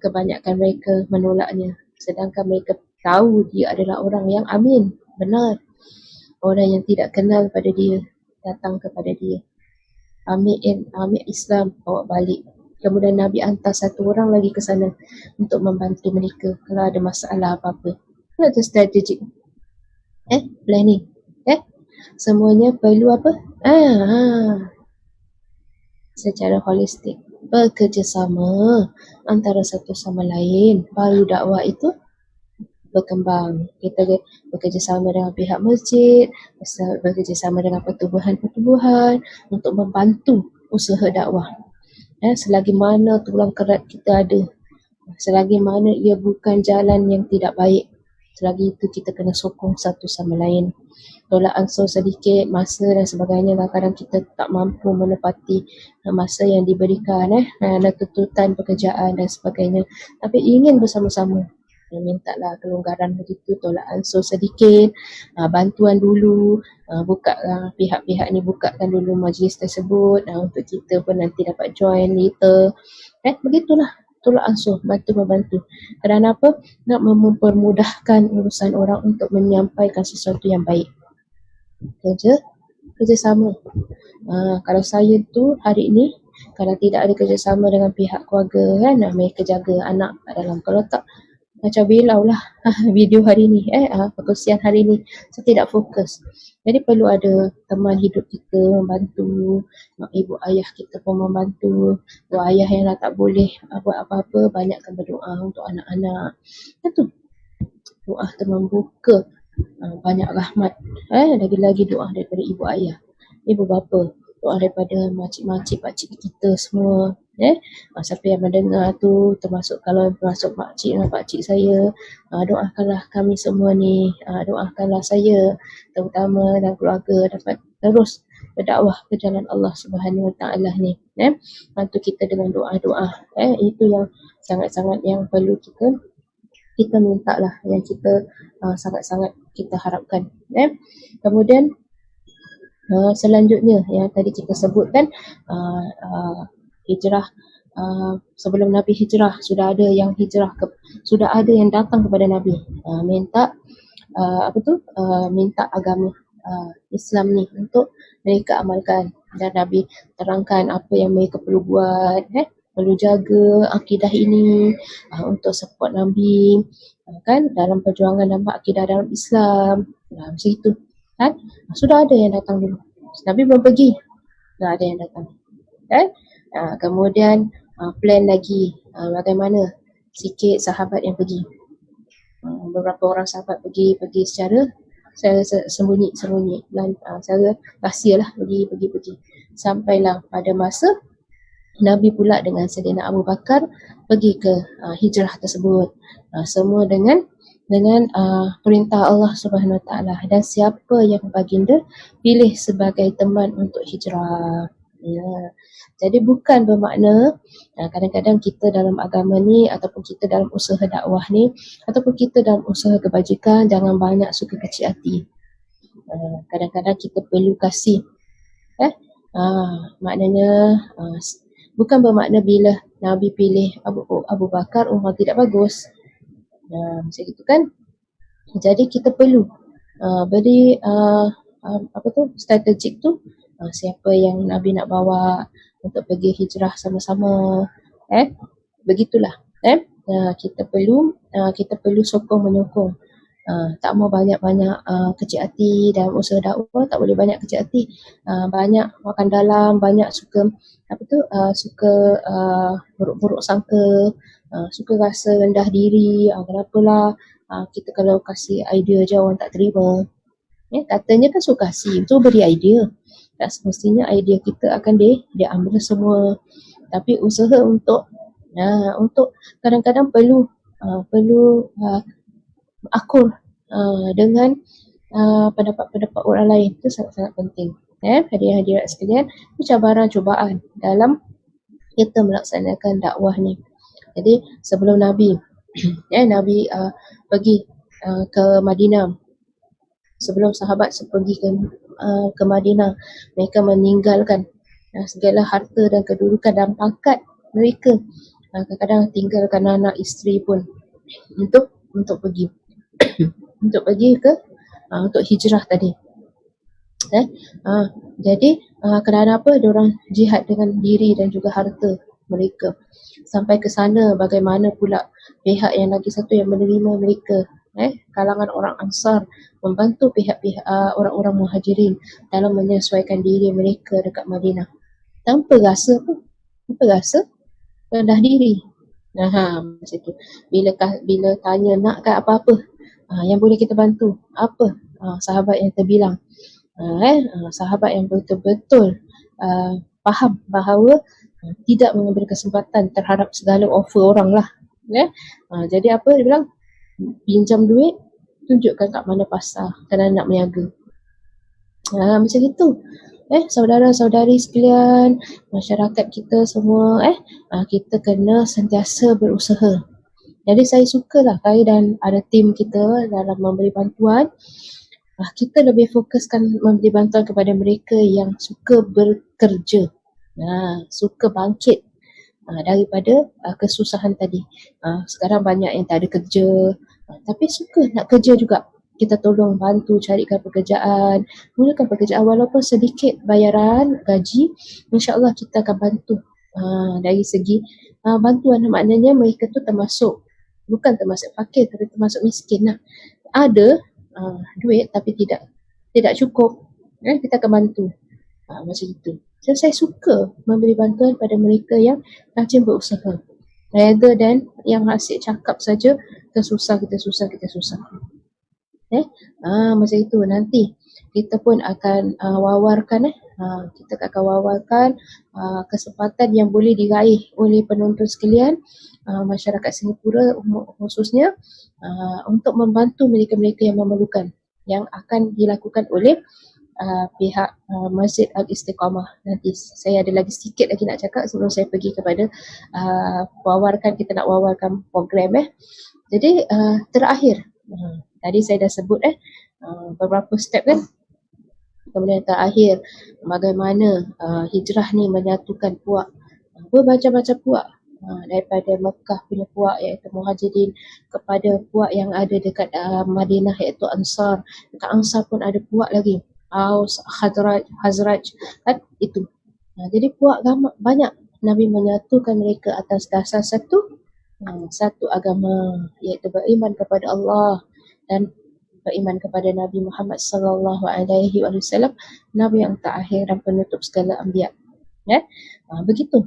kebanyakan mereka menolaknya. Sedangkan mereka tahu dia adalah orang yang amin, benar. Orang yang tidak kenal pada dia, datang kepada dia. Ambil Islam, bawa balik. Kemudian Nabi hantar satu orang lagi ke sana untuk membantu mereka kalau ada masalah apa-apa. Itu strategik. Planning. Semuanya perlu apa? Secara holistik. Bekerjasama antara satu sama lain. Baru dakwah itu berkembang. Kita bekerjasama dengan pihak masjid, bekerjasama dengan pertubuhan-pertubuhan untuk membantu usaha dakwah. Selagi mana tulang kerat kita ada, selagi mana ia bukan jalan yang tidak baik, selagi itu kita kena sokong satu sama lain. Tolak ansur sedikit, masa dan sebagainya, kadang-kadang kita tak mampu menepati masa yang diberikan, tuntutan pekerjaan dan sebagainya. Tapi ingin bersama-sama, mintalah kelonggaran begitu, tolak ansur sedikit, bantuan dulu, pihak-pihak ni bukakan dulu majlis tersebut untuk kita pun nanti dapat join later. Begitulah, tolak ansur, bantu-membantu. Kerana apa? Nak mempermudahkan urusan orang untuk menyampaikan sesuatu yang baik. Kerjasama. Kalau saya tu hari ni, kalau tidak ada kerjasama dengan pihak keluarga kan, mereka jaga anak kat dalam. Kalau tak, macam bilau lah video hari ni, perkongsian hari ni, saya tidak fokus. Jadi perlu ada teman hidup kita membantu, ibu ayah kita pun membantu. Ibu ayah yang dah tak boleh buat apa-apa, banyakkan berdoa untuk anak-anak. Itu doa tu membuka banyak rahmat. Lagi-lagi doa daripada ibu ayah, ibu bapa, doa daripada makcik-makcik, pakcik kita semua. Siapa yang mendengar tu, termasuk kalau termasuk makcik dan pakcik saya, doakanlah kami semua ni, doakanlah saya terutama dan keluarga dapat terus berdakwah ke jalan Allah Subhanahu Wa Taala ni. Bantu kita dengan doa-doa. Itu yang sangat-sangat yang perlu kita minta lah, yang kita sangat-sangat kita harapkan. Kemudian selanjutnya yang tadi kita sebutkan, hijrah. Sebelum Nabi hijrah, sudah ada yang sudah ada yang datang kepada Nabi, minta minta agama Islam ni untuk mereka amalkan, dan Nabi terangkan apa yang mereka perlu buat, perlu jaga akidah ini untuk support Nabi kan dalam perjuangan dalam akidah dalam Islam, macam itu kan. Sudah ada yang datang dulu, Nabi belum pergi, dah ada yang datang kan. Kemudian plan lagi bagaimana sikit sahabat yang pergi. Beberapa orang sahabat pergi secara sembunyi, secara rahsia lah, pergi. Sampailah pada masa Nabi pula dengan Saidina Abu Bakar pergi ke hijrah tersebut. Semua dengan perintah Allah Subhanahu Wa Taala. Dan siapa yang baginda pilih sebagai teman untuk hijrah. Jadi bukan bermakna kadang-kadang kita dalam agama ni ataupun kita dalam usaha dakwah ni ataupun kita dalam usaha kebajikan jangan banyak suka kecil hati. Kadang-kadang kita perlu kasih maknanya bukan bermakna bila Nabi pilih Abu Bakar, Umar tidak bagus. Macam itu kan. Jadi kita perlu beri strategik tu, siapa yang Nabi nak bawa untuk pergi hijrah sama-sama. Begitulah. Kita perlu sokong menyokong. Tak mau banyak-banyak kecil hati dalam usaha dakwah, tak boleh banyak kecil hati. Banyak makan dalam, banyak suka buruk-buruk sangka, suka rasa rendah diri. Kenapalah kita kalau kasih idea je orang tak terima. Katanya kan suka kasih, itu beri idea. Tak semestinya idea kita akan diambil semua. Tapi usaha untuk kadang-kadang perlu akur dengan pendapat-pendapat orang lain. Itu sangat-sangat penting. Hadirin-hadirat sekalian, itu cabaran cubaan dalam kita melaksanakan dakwah ni. Jadi sebelum Nabi Nabi pergi ke Madinah, sebelum sahabat pergi ke Madinah, mereka meninggalkan segala harta dan kedudukan dan pangkat mereka. Kadang-kadang tinggalkan anak isteri pun untuk pergi untuk pergi ke untuk hijrah tadi. Jadi kerana apa? Diorang jihad dengan diri dan juga harta mereka. Sampai ke sana, bagaimana pula pihak yang lagi satu yang menerima mereka, kalangan orang Ansar membantu pihak-pihak orang-orang Muhajirin dalam menyesuaikan diri mereka dekat Madinah. Tanpa rasa rendah diri. Macam tu. Bila tanya nakkan apa-apa, yang boleh kita bantu apa? Sahabat yang terbilang, sahabat yang betul-betul faham bahawa tidak mengambil kesempatan terhadap segala offer orang lah. Jadi apa dia bilang? Pinjam duit, tunjukkan kat mana pasar kerana nak berniaga. Macam itu. Saudara-saudari sekalian, masyarakat kita semua, kita kena sentiasa berusaha. Jadi saya sukalah saya dan ada tim kita dalam memberi bantuan. Kita lebih fokuskan memberi bantuan kepada mereka yang suka bekerja, suka bangkit daripada kesusahan tadi. Sekarang banyak yang tak ada kerja, tapi suka nak kerja juga. Kita tolong bantu carikan pekerjaan, mulakan pekerjaan walaupun sedikit bayaran gaji, insya-Allah kita akan bantu. Dari segi bantuan, maknanya mereka tu bukan termasuk fakir tapi termasuk miskin lah. Ada duit tapi tidak cukup, kita akan bantu. Macam itu. So, saya suka memberi bantuan pada mereka yang rajin berusaha, rather than yang asyik cakap saja kita susah. Macam itu. Nanti kita pun akan wawarkan kesempatan yang boleh diraih oleh penonton sekalian, masyarakat Singapura khususnya, untuk membantu mereka-mereka yang memerlukan, yang akan dilakukan oleh pihak Masjid Al-Istiqamah. Nanti saya ada lagi sedikit lagi nak cakap sebelum saya pergi kepada kita nak wawarkan program. Jadi terakhir, tadi saya dah sebut beberapa step kan. Kemudian terakhir, bagaimana hijrah ni menyatukan puak, bermacam-macam puak, daripada Mekah punya puak iaitu Muhajirin kepada puak yang ada dekat Madinah iaitu Ansar. Dekat Ansar pun ada puak lagi, Aus, Khazraj kan itu. Jadi puak banyak. Nabi menyatukan mereka atas dasar satu agama, iaitu beriman kepada Allah dan beriman kepada Nabi Muhammad sallallahu alaihi wasallam, Nabi yang terakhir dan penutup segala anbiya. Begitu.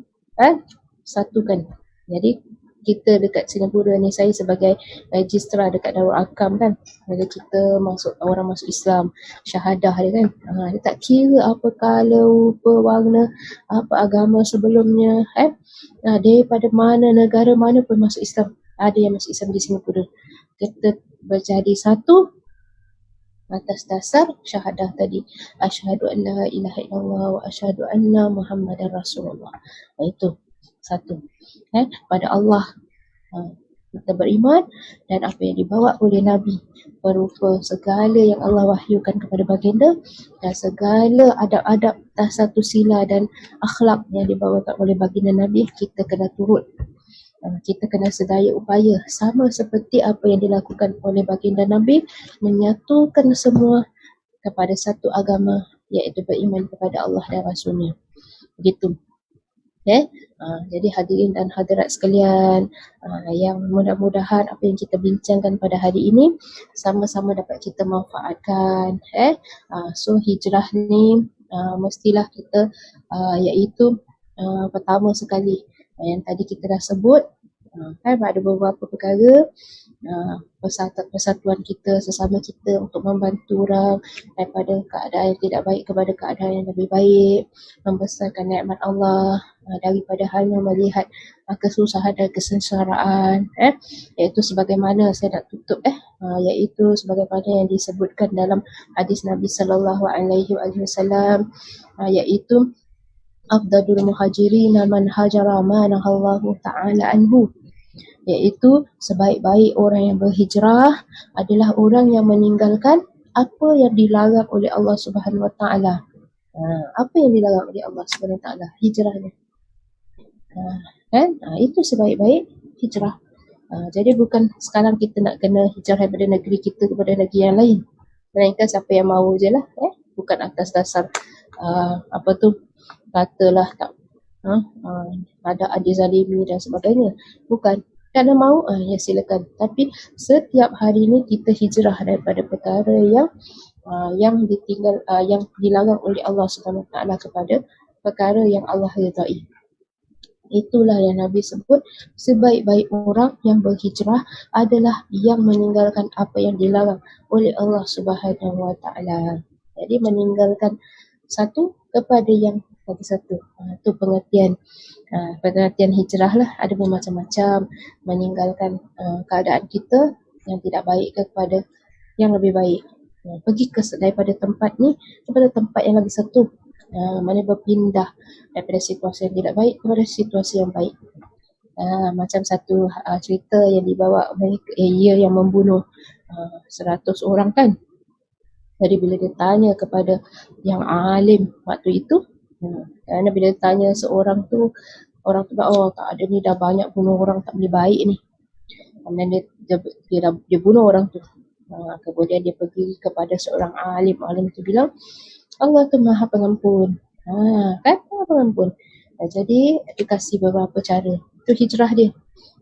Satukan. Jadi kita dekat Singapura ni, saya sebagai registrar dekat Darul Arkam kan, bila kita orang masuk Islam, syahadah dia kan, dia tak kira apa colour, rupa, warna, apa agama sebelumnya, daripada mana, negara mana pun masuk Islam. Ada yang masuk Islam di Singapura. Kita berjadi satu atas dasar syahadah tadi. Asyhadu an la ilaha illallah wa asyhadu anna Muhammadar Rasulullah. Itu satu. Pada Allah kita beriman dan apa yang dibawa oleh Nabi berupa segala yang Allah wahyukan kepada baginda dan segala adab-adab satu sila dan akhlak yang dibawakan oleh baginda Nabi, kita kena turut. Kita kena sedaya upaya sama seperti apa yang dilakukan oleh baginda Nabi, menyatukan semua kepada satu agama, iaitu beriman kepada Allah dan Rasulnya. Begitu. Jadi hadirin dan hadirat sekalian, yang mudah-mudahan apa yang kita bincangkan pada hari ini sama-sama dapat kita manfaatkan. So hijrah ni mestilah kita iaitu pertama sekali yang tadi kita dah sebut, ada beberapa perkara, persatuan kita sesama kita untuk membantu orang daripada keadaan yang tidak baik kepada keadaan yang lebih baik, membesarkan nikmat Allah daripada hanya melihat kesusahan dan kesengsaraan, iaitu sebagaimana saya nak tutup iaitu sebagaimana yang disebutkan dalam hadis Nabi sallallahu alaihi wasallam, iaitu afdalul muhajirin man hajara ma nahallahu ta'ala anhu, iaitu sebaik-baik orang yang berhijrah adalah orang yang meninggalkan apa yang dilarang oleh Allah Subhanahu Wa Taala. Apa yang dilarang oleh Allah Subhanahu Wa Taala? Hijrahnya. Itu sebaik-baik hijrah. Jadi bukan sekarang kita nak kena hijrah daripada negeri kita kepada negeri yang lain, melainkan siapa yang mahu je lah. Bukan atas dasar katalah tak ada dizalimi dan sebagainya. Bukan. Kerana mau, ya silakan. Tapi setiap hari ni kita hijrah daripada perkara yang ditinggal, yang dilarang oleh Allah Subhanahu Wa Taala kepada perkara yang Allah ridai. Itulah yang Nabi sebut, sebaik-baik orang yang berhijrah adalah yang meninggalkan apa yang dilarang oleh Allah Subhanahu Wa Taala. Jadi meninggalkan satu kepada yang lagi satu. Itu pengertian hijrah lah. Ada bermacam-macam. Meninggalkan keadaan kita yang tidak baik kepada yang lebih baik. Pergi daripada tempat ni kepada tempat yang lagi satu. Mana berpindah daripada situasi yang tidak baik kepada situasi yang baik. Macam satu cerita yang dibawa ia yang membunuh 100 orang kan. Jadi bila dia tanya kepada yang alim waktu itu, kerana bila dia tanya seorang tu, orang tu tak ada ni, dah banyak bunuh orang, tak boleh baik ni. Kemudian dia bunuh orang tu. Kemudian dia pergi kepada seorang alim tu bilang, Allah tu maha pengampun. Kan maha pengampun. Jadi dia kasih beberapa cara. Itu hijrah dia,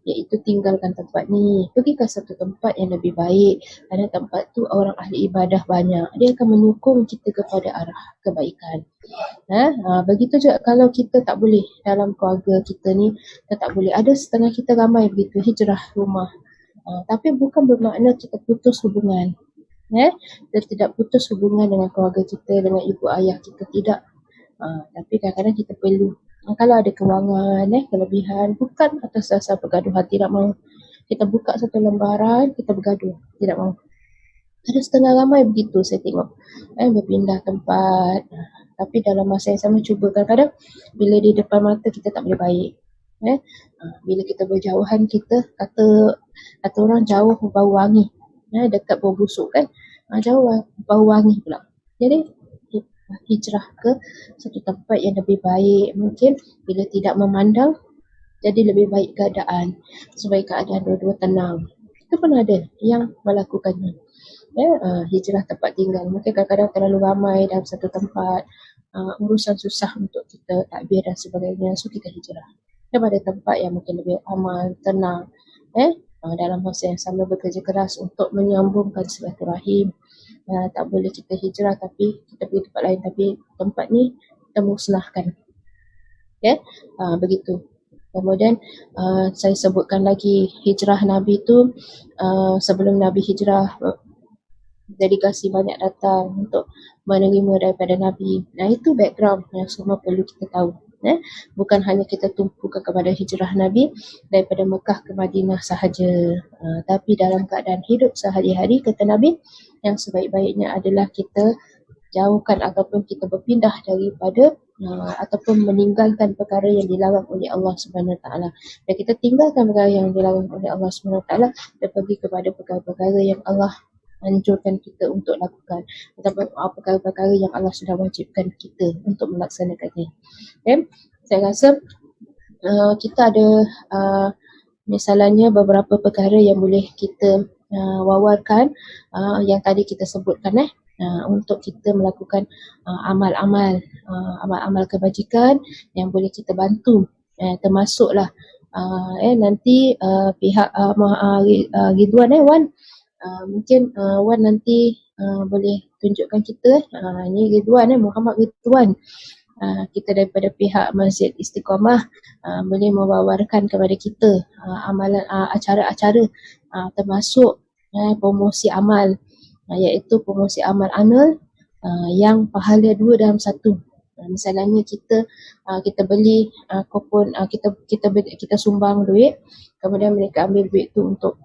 iaitu tinggalkan tempat ni, pergi ke satu tempat yang lebih baik. Kerana tempat tu orang ahli ibadah banyak, dia akan menyokong kita kepada arah kebaikan. Begitu juga kalau kita tak boleh dalam keluarga kita ni, kita tak boleh, ada setengah kita ramai begitu hijrah rumah, tapi bukan bermakna kita putus hubungan. Kita tidak putus hubungan dengan keluarga kita, dengan ibu ayah kita, tidak. Tapi kadang-kadang kita perlu, kalau ada kewangan, kelebihan, bukan atas dasar pergaduhan, tidak mahu. Kita buka satu lembaran, kita bergaduh, tidak mahu. Ada setengah ramai begitu saya tengok, berpindah tempat. Tapi dalam masa yang sama cuba, kadang-kadang bila di depan mata kita tak boleh baik. Bila kita berjauhan, kita kata orang jauh bau wangi, dekat bau busuk kan, jauh bau wangi pula. Jadi hijrah ke satu tempat yang lebih baik. Mungkin bila tidak memandang, jadi lebih baik keadaan, supaya keadaan dua-dua tenang. Itu pun ada yang melakukannya. Hijrah tempat tinggal. Mungkin kadang-kadang terlalu ramai dalam satu tempat, urusan susah untuk kita takbir dan sebagainya, so kita hijrah daripada tempat yang mungkin lebih aman, tenang. Dalam masa yang sama bekerja keras untuk menyambungkan silaturahim. Tak boleh kita hijrah tapi kita pergi tempat lain, tapi tempat ni kita musnahkan. Begitu. Kemudian saya sebutkan lagi hijrah Nabi tu, sebelum Nabi hijrah, delegasi banyak datang untuk menerima daripada Nabi. Nah, itu background yang semua perlu kita tahu. Bukan hanya kita tumpukan kepada hijrah Nabi daripada Mekah ke Madinah sahaja, tapi dalam keadaan hidup sehari-hari, kata Nabi, yang sebaik-baiknya adalah kita jauhkan ataupun kita berpindah daripada ataupun meninggalkan perkara yang dilarang oleh Allah Subhanahu Wa Taala, dan kita tinggalkan perkara yang dilarang oleh Allah Subhanahu Wa Taala dan pergi kepada perkara-perkara yang Allah anjurkan kita untuk lakukan, ataupun perkara-perkara yang Allah sudah wajibkan kita untuk melaksanakannya. Okay? Saya rasa kita ada misalnya beberapa perkara yang boleh kita wawarkan, yang tadi kita sebutkan, untuk kita melakukan amal-amal kebajikan yang boleh kita bantu, termasuklah nanti pihak Ridwan, Wan, mungkin Wan nanti boleh tunjukkan kita, ni Ridwan, Muhammad Ridwan, kita daripada pihak Masjid Istiqamah boleh mewawarkan kepada kita amalan, acara-acara, termasuk promosi amal, iaitu promosi amal annual yang pahala 2 dalam 1. Misalnya kita beli kupon, kita sumbang duit, kemudian mereka ambil duit tu untuk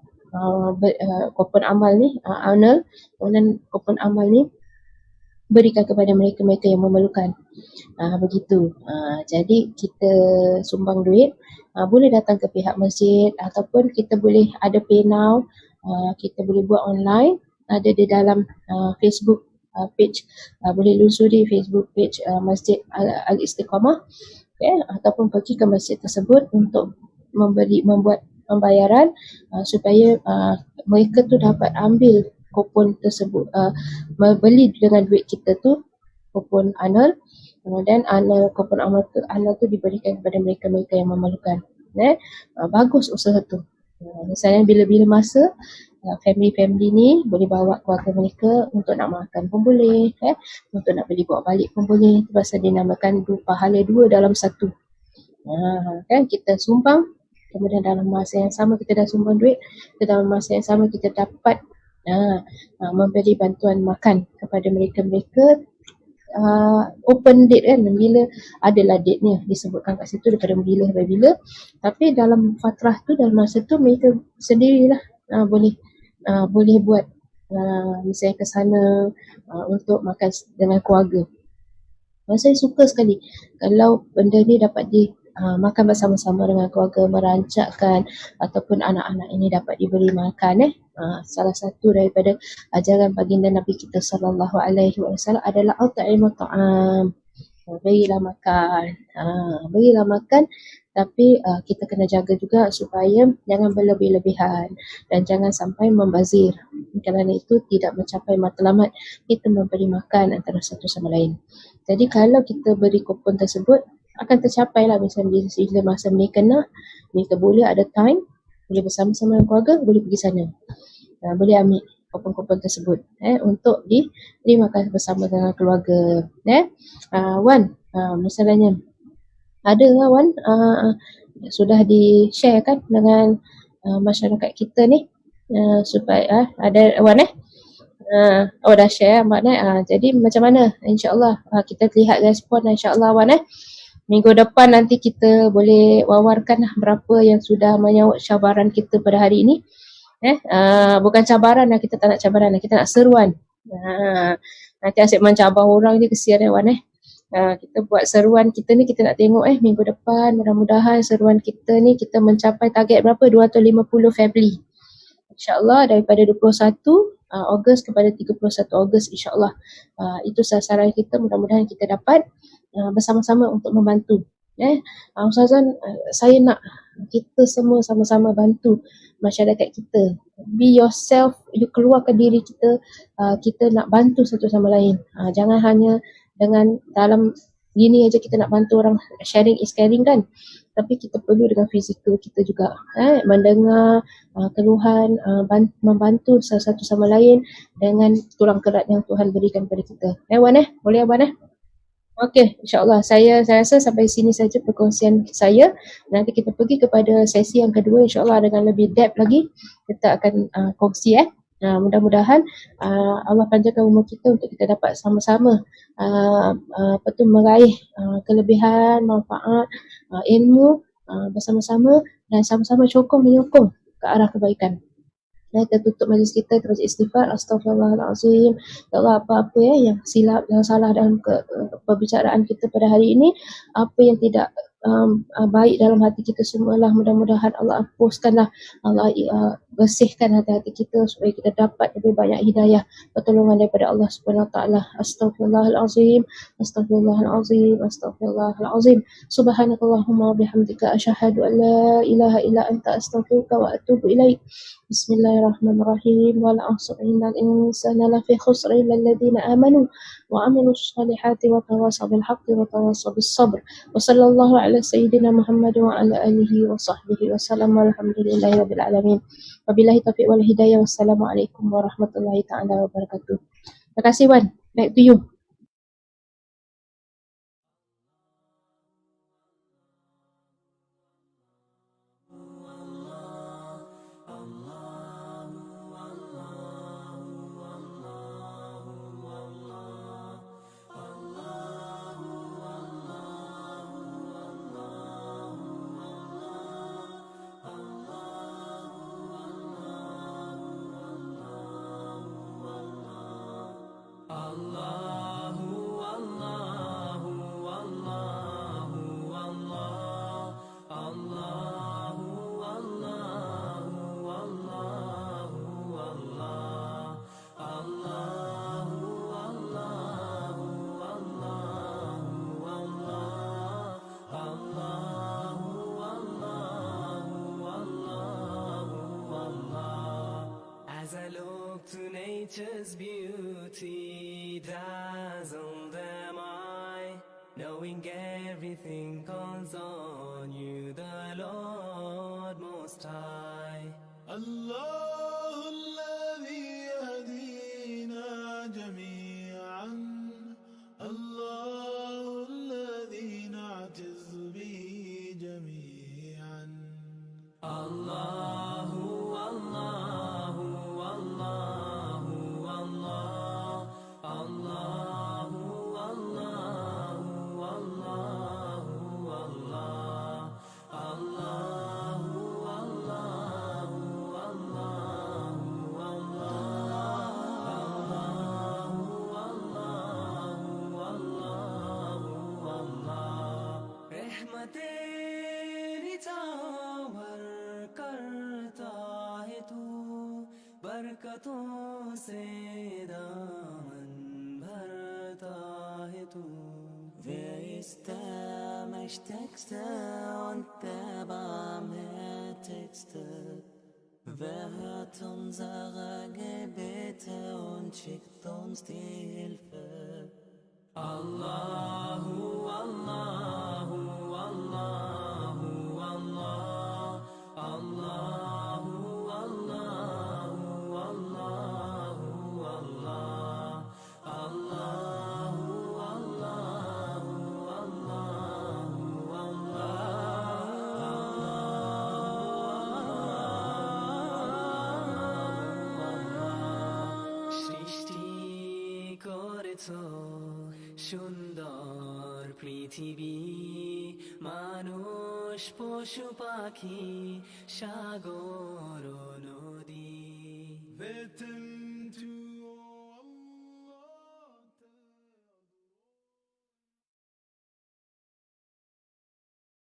kupon amal ni, annual, kemudian kupon amal ni berikan kepada mereka-mereka yang memerlukan. Begitu. Jadi kita sumbang duit, boleh datang ke pihak masjid ataupun kita boleh ada PayNow, kita boleh buat online, ada di dalam Facebook page, boleh lusuri Facebook page Masjid Al-Istiqamah, ataupun pergi ke masjid tersebut untuk membuat pembayaran supaya mereka tu dapat ambil kupon tersebut, beli dengan duit kita tu kupon annual, kemudian kupon amal tu diberikan kepada mereka-mereka yang memerlukan. Bagus usaha tu. Misalnya bila-bila masa family ni boleh bawa keluarga mereka untuk nak makan pun boleh, untuk nak beli bawa balik pun boleh. Itu pasal dinamakan pahala 2 dalam 1. Kan kita sumbang, kemudian dalam masa yang sama kita dah sumbang duit, dalam masa yang sama kita dapat memberi bantuan makan kepada mereka-mereka. Open date kan, bila adalah date-nya disebutkan kat situ daripada bila sampai bila, tapi dalam fatrah tu, dalam masa tu mereka sendirilah boleh buat misalnya ke sana untuk makan dengan keluarga. Saya suka sekali kalau benda ni dapat makan bersama-sama dengan keluarga, merancakkan ataupun anak-anak ini dapat diberi makan. Salah satu daripada ajaran baginda Nabi kita sallallahu alaihi wasallam adalah at'imut ta'am, berilah makan, tapi kita kena jaga juga supaya jangan berlebih-lebihan dan jangan sampai membazir. Kerana itu tidak mencapai matlamat kita memberi makan antara satu sama lain. Jadi kalau kita beri kupon tersebut, akan tercapai lah misalnya bila masa mereka nak, mereka boleh ada time, boleh bersama-sama dengan keluarga, boleh pergi sana, boleh ambil kupon-kupon tersebut untuk dimakan bersama dengan keluarga. Wan, misalnya ada lah Wan, sudah di-share kan dengan masyarakat kita ni, supaya ada Wan dah share Mak jadi macam mana, insyaAllah kita lihat respon insyaAllah Wan. Minggu depan nanti kita boleh wawarkan berapa yang sudah menyawat cabaran kita pada hari ini. Bukan cabaran lah, kita tak nak cabaran lah, kita nak seruan. Nanti asyik mencabar orang je, kesian Wan. Kita buat seruan kita ni, kita nak tengok minggu depan, mudah-mudahan seruan kita ni kita mencapai target berapa, 250 family. InsyaAllah daripada 21 Ogos kepada 31 Ogos, insyaAllah itu sasaran kita. Mudah-mudahan kita dapat bersama-sama untuk membantu. Ustazan, saya nak kita semua sama-sama bantu masyarakat kita. Be yourself, you keluarkan diri kita, kita nak bantu satu sama lain. Jangan hanya dengan dalam gini aja kita nak bantu orang, sharing is caring kan, tapi kita perlu dengan fizikal kita juga, mendengar keluhan, membantu satu sama lain dengan tulang kerat yang Tuhan berikan kepada kita. Wan boleh Abang Okey, insyaAllah. Saya rasa sampai sini saja perkongsian saya. Nanti kita pergi kepada sesi yang kedua insyaAllah dengan lebih depth lagi. Kita akan kongsi mudah-mudahan Allah panjangkan umur kita untuk kita dapat sama-sama meraih kelebihan, manfaat, ilmu bersama-sama dan sama-sama menyokong ke arah kebaikan. Kita tutup majlis kita, kita baca istighfar. Astaghfirullahalazim. Ya Allah, apa-apa yang silap, yang salah dalam perbicaraan kita pada hari ini, apa yang tidak baik dalam hati kita semualah, mudah-mudahan Allah hapuskanlah, Allah bersihkan hati-hati kita supaya kita dapat lebih banyak hidayah, pertolongan daripada Allah Subhanahu Wa Taala. Astaghfirullahalazim. Astaghfirullahalazim. Astaghfirullahalazim. Subhanakallahumma bihamdika asyhadu an la ilaha illa anta astaghfiruka wa atubu ilaik. Bismillahirrahmanirrahim. Wal 'asri innal insana lafi khusr illa alladziina aamanu wa 'amilus solihati wa tawassaw bil haqqi wa tawassaw bis sabr. Wa sallallahu ala sayyidina Muhammad wa ala alihi wa sahbihi wa sallam. Alhamdulillahi rabbil alamin. Wabillahi taufiq wal hidayah. Wassalamualaikum warahmatullahi taala wabarakatuh. Terima kasih Wan. Back to you. As I look to nature's beauty, dazzled am I, knowing everything calls on you, the Lord Most High. الله الذي يهدينا جميعا، الله الذي نعتز به جميعا. الله الله الله الله الله الله الله الله الله रहमतें निछावर करता है तू, बरकतों से दामन भरता है तू. Wer ist der Mächtigste und der Barmherzigste? Wer hört unsere Gebete und schickt uns die Hilfe? Allahu, Allahu, Allahu, Allah, Allahu, Allahu, Allahu, Allah, Allahu, Allahu, Allahu, Allah. সৃষ্টি করেছো সুন্দর পৃথিবী, মানুষ পশু পাখি সাগর নদী, بيت